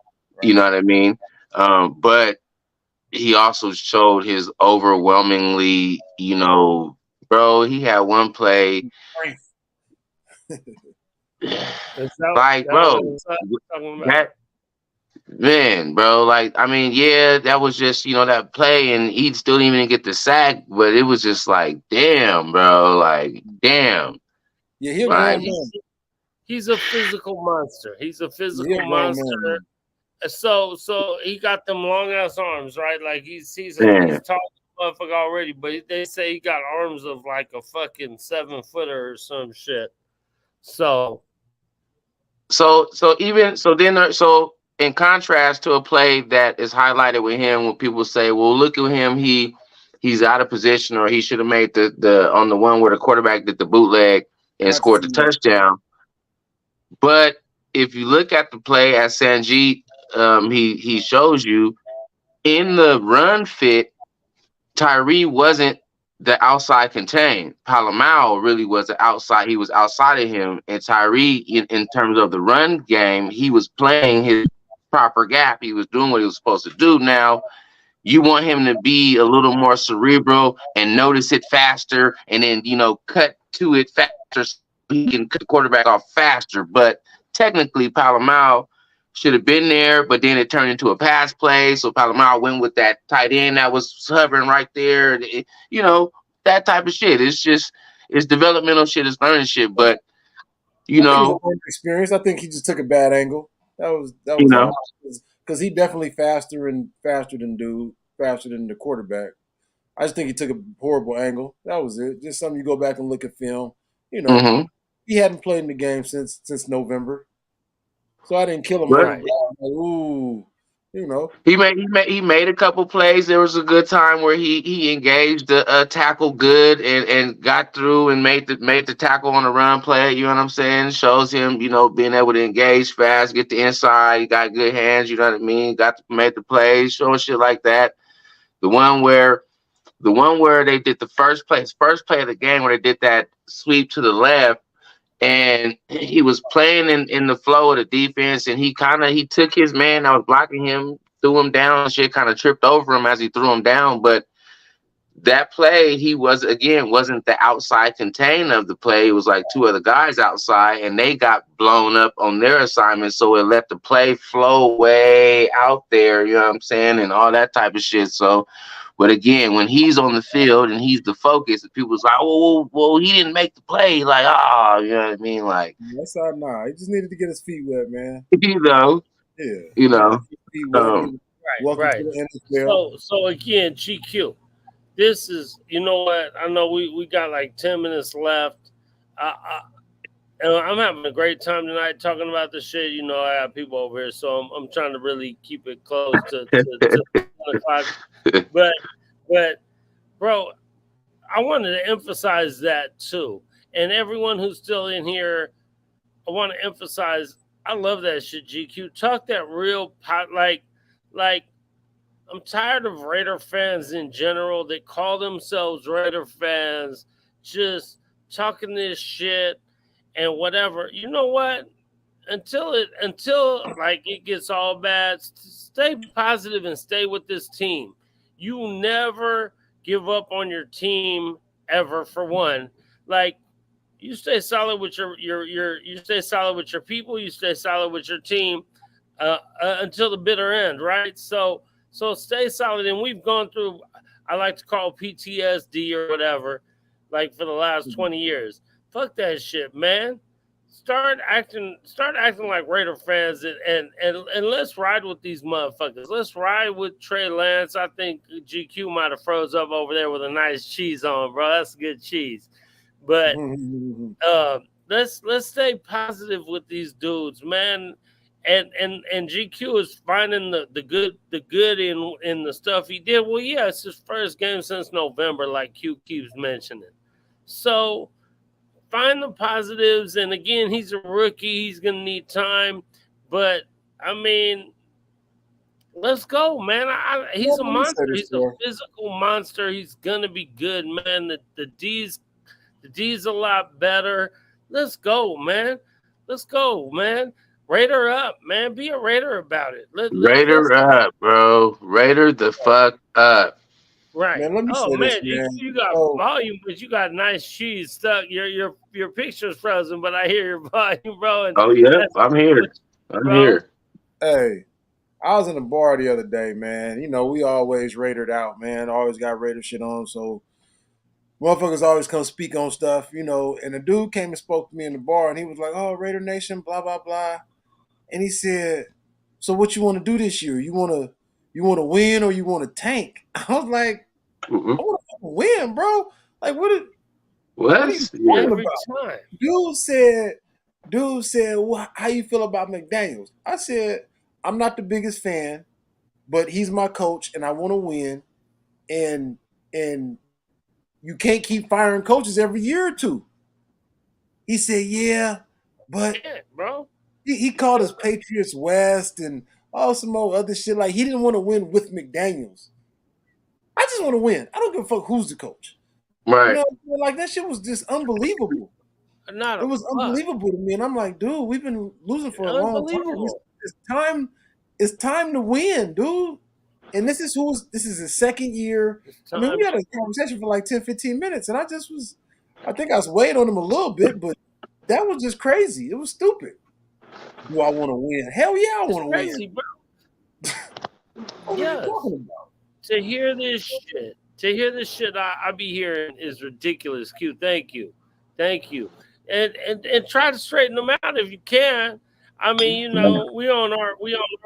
You know what I mean? But he also showed his overwhelmingly, bro, he had one play. Like, bro, that man, bro, like, I mean, yeah, that was just, that play, and he still didn't even get the sack, but it was just like, damn, bro, like, damn. Yeah, he'll go on. He's a physical monster. He's a physical monster. Man. So he got them long ass arms, right? Like he's Yeah. tall motherfucker already, but they say he got arms of like a fucking 7-footer or some shit. So in contrast to a play that is highlighted with him, when people say, "Well, look at him, he's out of position, or he should have made the on the one where the quarterback did the bootleg and scored the touchdown." But if you look at the play as Sanjeet, he shows you in the run fit, Tyree wasn't the outside contain. Palomao really was the outside. He was outside of him. And Tyree, in terms of the run game, he was playing his proper gap. He was doing what he was supposed to do. Now, you want him to be a little more cerebral and notice it faster and then, cut to it faster so he can cut the quarterback off faster. But technically, Palomao should have been there, but then it turned into a pass play. So Palomar went with that tight end that was hovering right there. That type of shit. It's developmental shit. It's learning shit. But experience. I think he just took a bad angle. That was because he definitely faster than the quarterback. I just think he took a horrible angle. That was it. Just something you go back and look at film. He hadn't played in the game since November. So I didn't kill him. Right. Ooh, he made a couple plays. There was a good time where he engaged the tackle good and got through and made the tackle on the run play. You know what I'm saying? Shows him, being able to engage fast, get the inside. He got good hands. You know what I mean? Made the plays, showing shit like that. The one where they did the first play of the game where they did that sweep to the left. And he was playing in the flow of the defense, and he took his man that was blocking him, threw him down, and shit, kind of tripped over him as he threw him down. But that play, he wasn't the outside contain of the play. It was like two other guys outside, and they got blown up on their assignment, so it let the play flow way out there, you know what I'm saying, and all that type of shit. So, but again, when he's on the field and he's the focus, and people's like, well, he didn't make the play. Like, you know what I mean? Like, that's not nah. He just needed to get his feet wet, man. Right. So again, GQ. This is, you know what? I know we got like 10 minutes left. I'm having a great time tonight talking about this shit. I have people over here, so I'm trying to really keep it close to 1 o'clock. But, bro, I wanted to emphasize that too. And everyone who's still in here, I want to emphasize, I love that shit, GQ. Talk that real pot, like, I'm tired of Raider fans in general that call themselves Raider fans, just talking this shit and whatever. You know what? Until it gets all bad, stay positive and stay with this team. You never give up on your team ever, for one. Like, you stay solid with you stay solid with your people, you stay solid with your team until the bitter end, right? So stay solid. And we've gone through, I like to call PTSD or whatever, like for the last 20 years. Fuck that shit, man. Start acting like Raider fans and let's ride with these motherfuckers. Let's ride with Trey Lance. I think GQ might have froze up over there with a nice cheese on, bro. That's good cheese. But let's stay positive with these dudes, man. And GQ is finding the good in the stuff he did. Well, yeah, it's his first game since November, like Q keeps mentioning. So find the positives. And again, he's a rookie. He's gonna need time. But I mean, let's go, man. He's a monster. He's a physical monster. He's gonna be good, man. The D's a lot better. Let's go, man. Raider up, man. Be a Raider about it. Raider up, bro. Raider the fuck up. Right. Man, let me say man, this, man. You got volume, but you got nice cheese stuck. Your picture's frozen, but I hear your volume, bro. And I'm here. I'm here. Hey, I was in the bar the other day, man. We always Raidered out, man. Always got Raider shit on. So motherfuckers always come speak on stuff, you know. And a dude came and spoke to me in the bar, and he was like, "Oh, Raider Nation, blah blah blah," and he said, "So what you want to do this year? You want to win or you want to tank?" I was like, "I want to win, bro. Like, what are you talking Every about?" time. Dude said, well, how you feel about McDaniels? I said, I'm not the biggest fan, but he's my coach and I want to win. And you can't keep firing coaches every year or two. He said, yeah, but Yeah, bro. he called us Patriots West and all some more other shit. Like, he didn't want to win with McDaniels. I just want to win. I don't give a fuck who's the coach. Right. You know, like, that shit was just unbelievable. Not It was unbelievable to me, and I'm like, dude, we've been losing for a long time. It's time to win, dude. And this is his second year. I mean, we had a conversation for like 10, 15 minutes, and I think I was weighing on him a little bit, but that was just crazy. It was stupid. Do I want to win? Hell yeah, I want to win. Bro. What are you talking about? To hear this shit I be hearing is ridiculous. Q, thank you. And try to straighten them out if you can. I mean, you know, we on our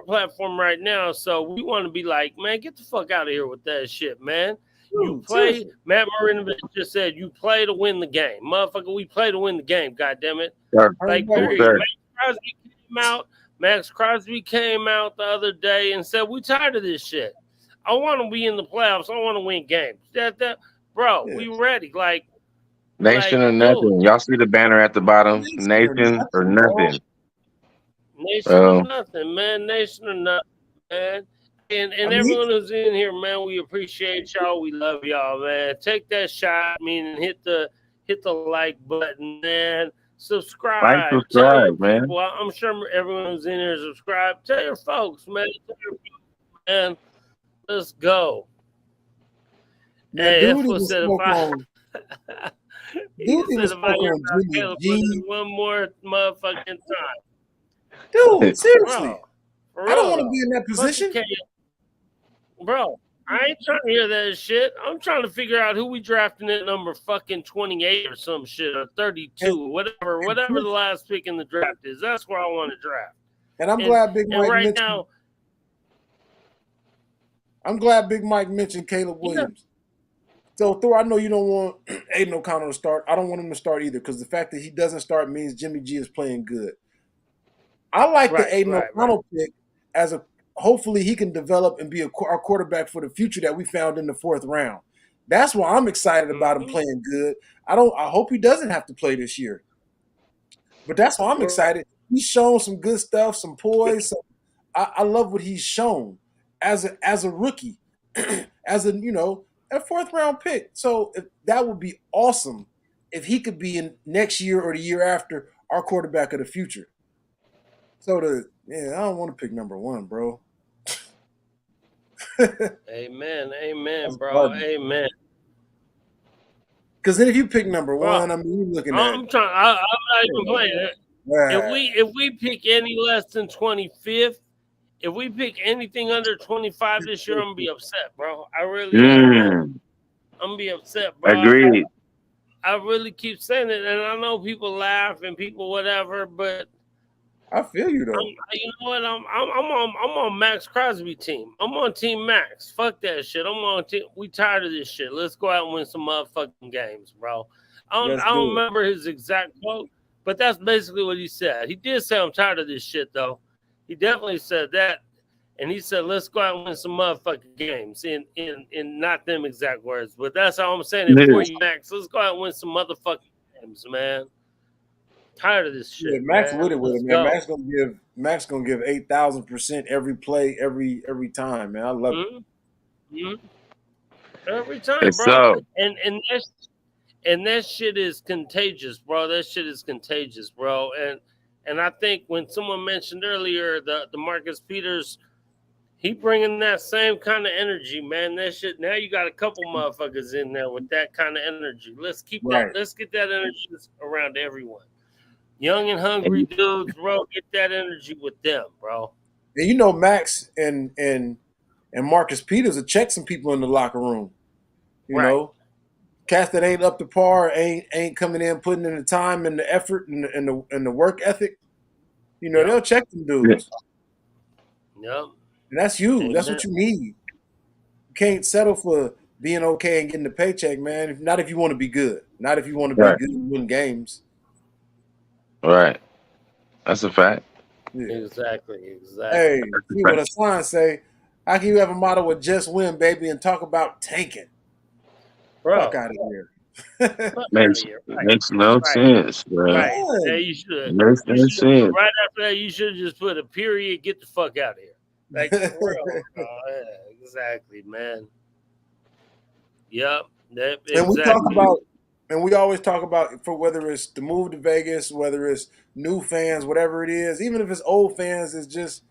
platform right now, so we want to be like, man, get the fuck out of here with that shit, man. You play. Seriously. Matt Marinovich just said you play to win the game, motherfucker. We play to win the game. God damn it! Like period. Max Crosby came out the other day and said we tired of this shit. I want to be in the playoffs. I want to win games. Bro, we ready. Like. Nation or nothing. Y'all see the banner at the bottom? Nation or nothing. Nation or nothing, man. Nation or nothing, man. And everyone who's in here, man, we appreciate y'all. We love y'all, man. Take that shot, hit the like button, man. Subscribe, man. Well, I'm sure everyone who's in here subscribe. Tell your folks, man. Man, let's go. Hey, dude, he said if I hear Jimmy one more motherfucking time. Dude, seriously. Bro, I don't want to be in that position. Bro, I ain't trying to hear that shit. I'm trying to figure out who we drafting at number fucking 28 or some shit, or 32, whatever the last pick in the draft is. That's where I want to draft. And I'm glad Big Mike mentioned Caleb Williams. So, Thor, I know you don't want Aiden O'Connell to start. I don't want him to start either because the fact that he doesn't start means Jimmy G is playing good. I like the Aiden O'Connell pick as hopefully he can develop and be our quarterback for the future that we found in the 4th round. That's why I'm excited about him playing good. I hope he doesn't have to play this year. But that's why I'm excited. He's shown some good stuff, some poise. I love what he's shown as a rookie, as a 4th round pick. So that would be awesome if he could be in next year or the year after our quarterback of the future. So I don't want to pick number 1, bro. Amen, bro. Garbage. Amen. Because then if you pick number 1, I mean, you're looking at. I'm not even playing it. If we pick any less than 25th, if we pick anything under 25 this year, I'm gonna be upset, bro. I really am. I'm gonna be upset, bro. Agreed. I really keep saying it, and I know people laugh and people whatever, but I feel you though. You know what? I'm on Max Crosby team. I'm on Team Max. Fuck that shit. I'm on team. We tired of this shit. Let's go out and win some motherfucking games, bro. I don't remember his exact quote, but that's basically what he said. He did say I'm tired of this shit though. He definitely said that, and he said let's go out and win some motherfucking games. In not them exact words, but that's how I'm saying it for you, Max. Let's go out and win some motherfucking games, man. Tired of this shit. Yeah, Max with it, man. Max gonna give 8,000% every play, every time, man. I love it. Every time, bro. And that shit is contagious, bro. That shit is contagious, bro. And I think when someone mentioned earlier the Marcus Peters, he bringing that same kind of energy, man. That shit. Now you got a couple motherfuckers in there with that kind of energy. Let's keep that. Let's get that energy around everyone. Young and hungry dudes, bro. Get that energy with them, bro. And Max and Marcus Peters will check some people in the locker room. You know, cats that ain't up to par, ain't coming in, putting in the time and the effort and the work ethic. You know, they'll check them dudes. Yep. And that's you. Amen. That's what you need. You can't settle for being okay and getting the paycheck, man. Not if you want to be good. Not if you want to be good and win games. Right. That's a fact. Yeah. Exactly. Hey, see what Hassan say. How can you have a motto with just win, baby, and talk about tanking? Bro. Fuck out of here. Makes no sense, bro. Right. Yeah, you should. Makes no sense. Right after that, you should just put a period. Get the fuck out of here. Like, for real. Yeah, exactly, man. Yep. Exactly. And we talk about, and we always talk about, for whether it's the move to Vegas, whether it's new fans, whatever it is, even if it's old fans, it's just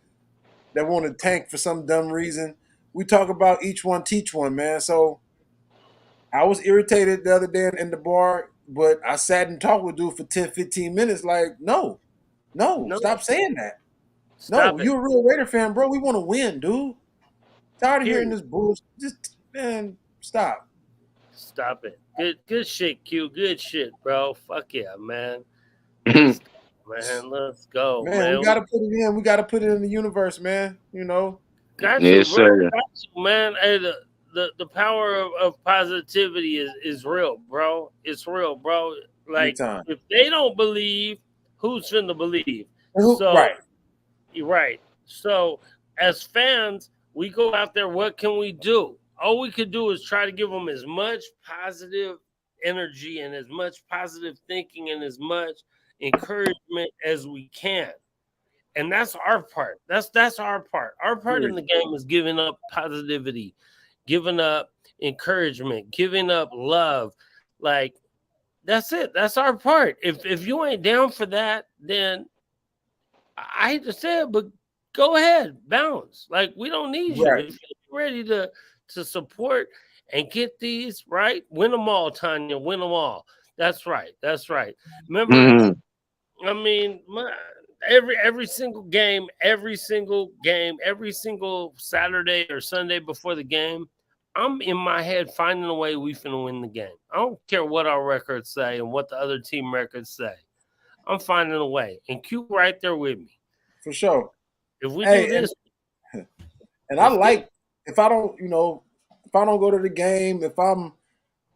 that want to tank for some dumb reason. We talk about each one, teach one, man. So I was irritated the other day in the bar, but I sat and talked with dude for 10, 15 minutes. Like, no, stop saying that. You're a real Raider fan, bro. We want to win, dude. Tired of hearing this bullshit. Just, man, stop. Stop it. Good shit, Q. Good shit, bro. Fuck yeah, man. Man, let's go, man. We gotta put it in. We gotta put it in the universe, man. You know. Got you, bro. Got you, man. Hey, the power of positivity is real, bro. It's real, bro. Like, if they don't believe, who's finna believe? Right. You're right. So as fans, we go out there. What can we do? All we could do is try to give them as much positive energy and as much positive thinking and as much encouragement as we can. And that's our part. That's our part. Our part in the game is giving up positivity, giving up encouragement, giving up love. Like, that's it. That's our part. If you ain't down for that, then I hate to say it, but go ahead, bounce. Like, we don't need you. If you're ready to support and get these right, win them all, Tanya. Win them all. That's right. That's right. Remember, I mean, every single game, every single Saturday or Sunday before the game, I'm in my head finding a way we finna win the game. I don't care what our records say and what the other team records say. I'm finding a way. And Q right there with me. For sure. If we do this. And I like, if I don't go to the game,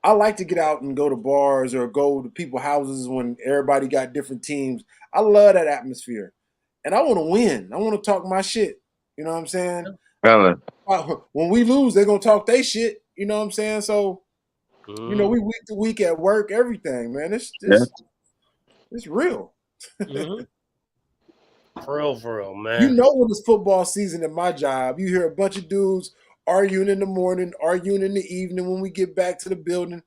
I like to get out and go to bars or go to people's houses when everybody got different teams. I love that atmosphere. And I want to win. I want to talk my shit. You know what I'm saying? When we lose, they're going to talk their shit. You know what I'm saying? So, you know, we week to week at work, everything, man. It's real. For real, man. You know, when it's football season at my job, you hear a bunch of dudes arguing in the morning, arguing in the evening when we get back to the building.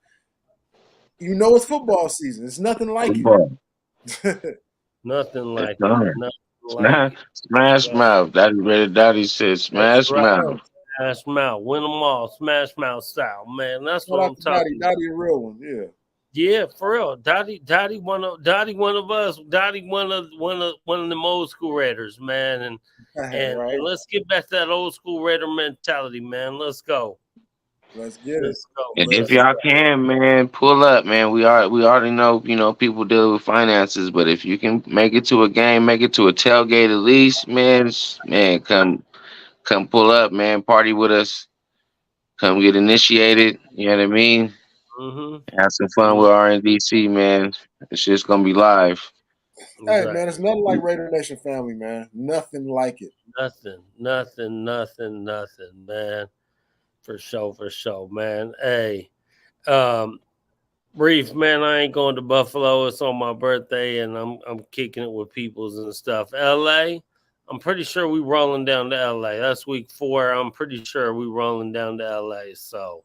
You know it's football season. It's nothing like it. Nothing like it. Smash mouth. Daddy said smash mouth. Smash mouth. Win them all. Smash mouth style, man. That's what I'm talking about. Daddy a real one, yeah. Yeah, for real. Dottie one of us. Dottie one of them old school Raiders, man. And and let's get back to that old school Raider mentality, man. Let's go. Let's get it. And if y'all can, man, pull up, man. We already know, people deal with finances, but if you can make it to a game, make it to a tailgate at least, man, come pull up, man. Party with us. Come get initiated. You know what I mean? Have some fun with RNDC, man. It's just gonna be live. Hey, man, it's nothing like Raider Nation family, man. Nothing like it. Nothing, man. For sure, man. Hey, Reef, man, I ain't going to Buffalo. It's on my birthday, and I'm kicking it with peoples and stuff. LA, I'm pretty sure we rolling down to LA. That's week 4. I'm pretty sure we rolling down to LA. So,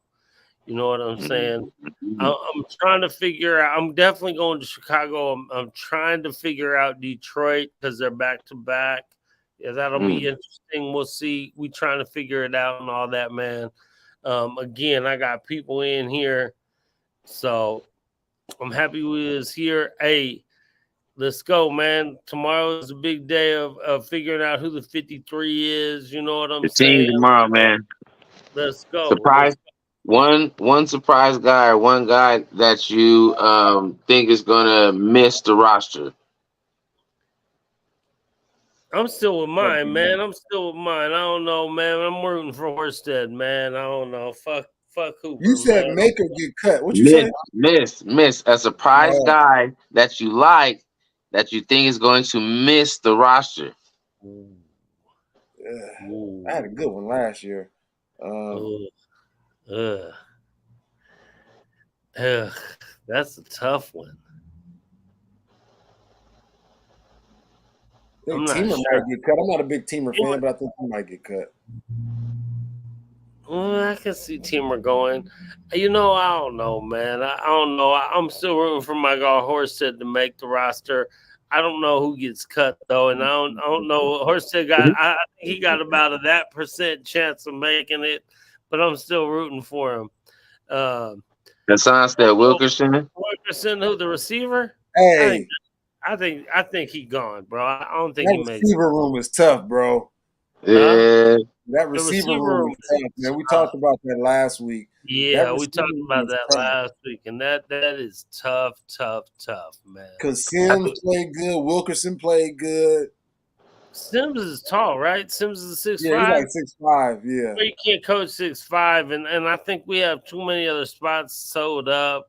you know what I'm saying? I'm trying to figure out. I'm definitely going to Chicago. I'm trying to figure out Detroit because they're back to back. Yeah, that'll be interesting. We'll see. We trying to figure it out and all that, man. Again, I got people in here, so I'm happy we was here. Hey, let's go, man. Tomorrow is a big day of figuring out who the 53 is. You know what I'm saying? The team tomorrow, man. Let's go. Surprise one surprise guy or one guy that you think is gonna miss the roster. I'm still with mine, man. I'm still with mine. I don't know, man. I'm rooting for Horsted, man. I don't know. Fuck Hooper, You said man. make or get cut. What you Miss, say? miss a surprise Oh, guy that you like that you think is going to miss the roster. Ooh. yeah. Ooh. I had a good one last year. Ugh. Ugh. Ugh. That's a tough one. I I'm think not Teamer sure. might get cut. I'm not a big Teamer fan, but I think he might get cut. Well, I can see Teamer going. You know, I don't know, man. I don't know. I'm still rooting for my guy Horsted to make the roster. I don't know who gets cut though, and I don't know. Horsted got. I think he got about that % chance of making it, but I'm still rooting for him. The sign said Wilkerson. Wilkerson, who the receiver? Hey, I think he gone, bro. I don't think that he makes it. receiver room is tough, bro. Yeah, That The receiver receiver room room is tough, is man. We tough. talked about that last week. That Yeah, we receiver talked room about is that tough. last week, and that is tough, man. Because Sims played good, Wilkerson played good. Sims is tall, right? Sims is 6'5". Yeah, he's like 6'5", yeah. You can't coach 6'5", and I think we have too many other spots sold up.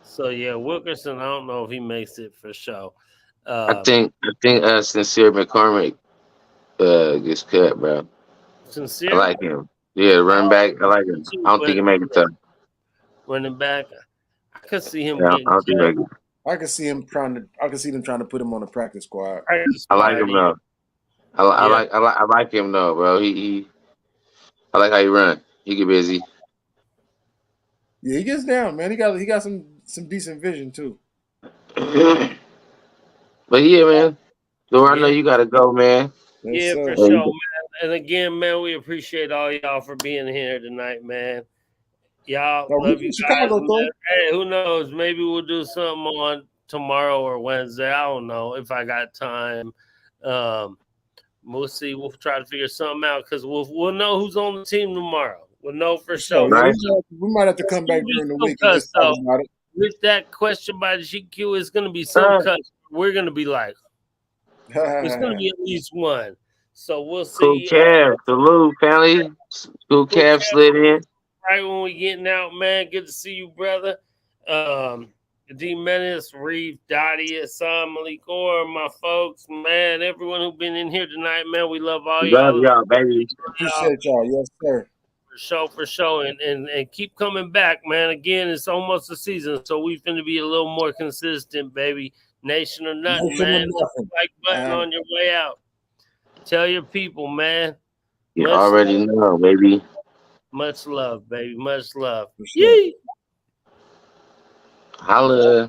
So yeah, Wilkerson, I don't know if he makes it for sure. I think Sincere McCormick gets cut, bro. Sincere, I like him. Yeah, running back. I like him. I don't think he make it tough. running back. I could see him Yeah, getting I don't think he cut. make it. I can see them trying to put him on the practice squad. I like him though. I like him though, bro. He I like how he run. He get busy. Yeah, he gets down, man. He got some decent vision too. But yeah, man. So I know Yeah. you gotta go, man. Yes, Yeah, sir. for sure, man. And again, man, we appreciate all y'all for being here tonight, man. Y'all Now, we love from you Chicago, guys. though. Hey, who knows? Maybe we'll do something on tomorrow or Wednesday. I don't know if I got time. We'll see. We'll try to figure something out because we'll know who's on the team tomorrow. We'll know for sure. Yeah, Right. we might have to come back during the week and just talk about it. With that question by the GQ, it's going to be some cuts. We're going to be like, it's going to be at least one. So we'll Cool see. Cav. Salute, family. Cool Cav slid in. Right when we getting out, man. Good to see you, brother. D Menace, Reeve, Dottie, Assam, Malik Orr, my folks, man. Everyone who been in here tonight, man. We love all Love y'all. y'all, baby. Appreciate y'all. Yes, sir. For sure. And keep coming back, man. Again, it's almost a season, so we finna be a little more consistent, baby. Nation or nothing, Nation or man. nothing. Like button on your way out. Tell your people, man. You already know, baby. Much love, baby. Much love. For sure. Yee. Holla.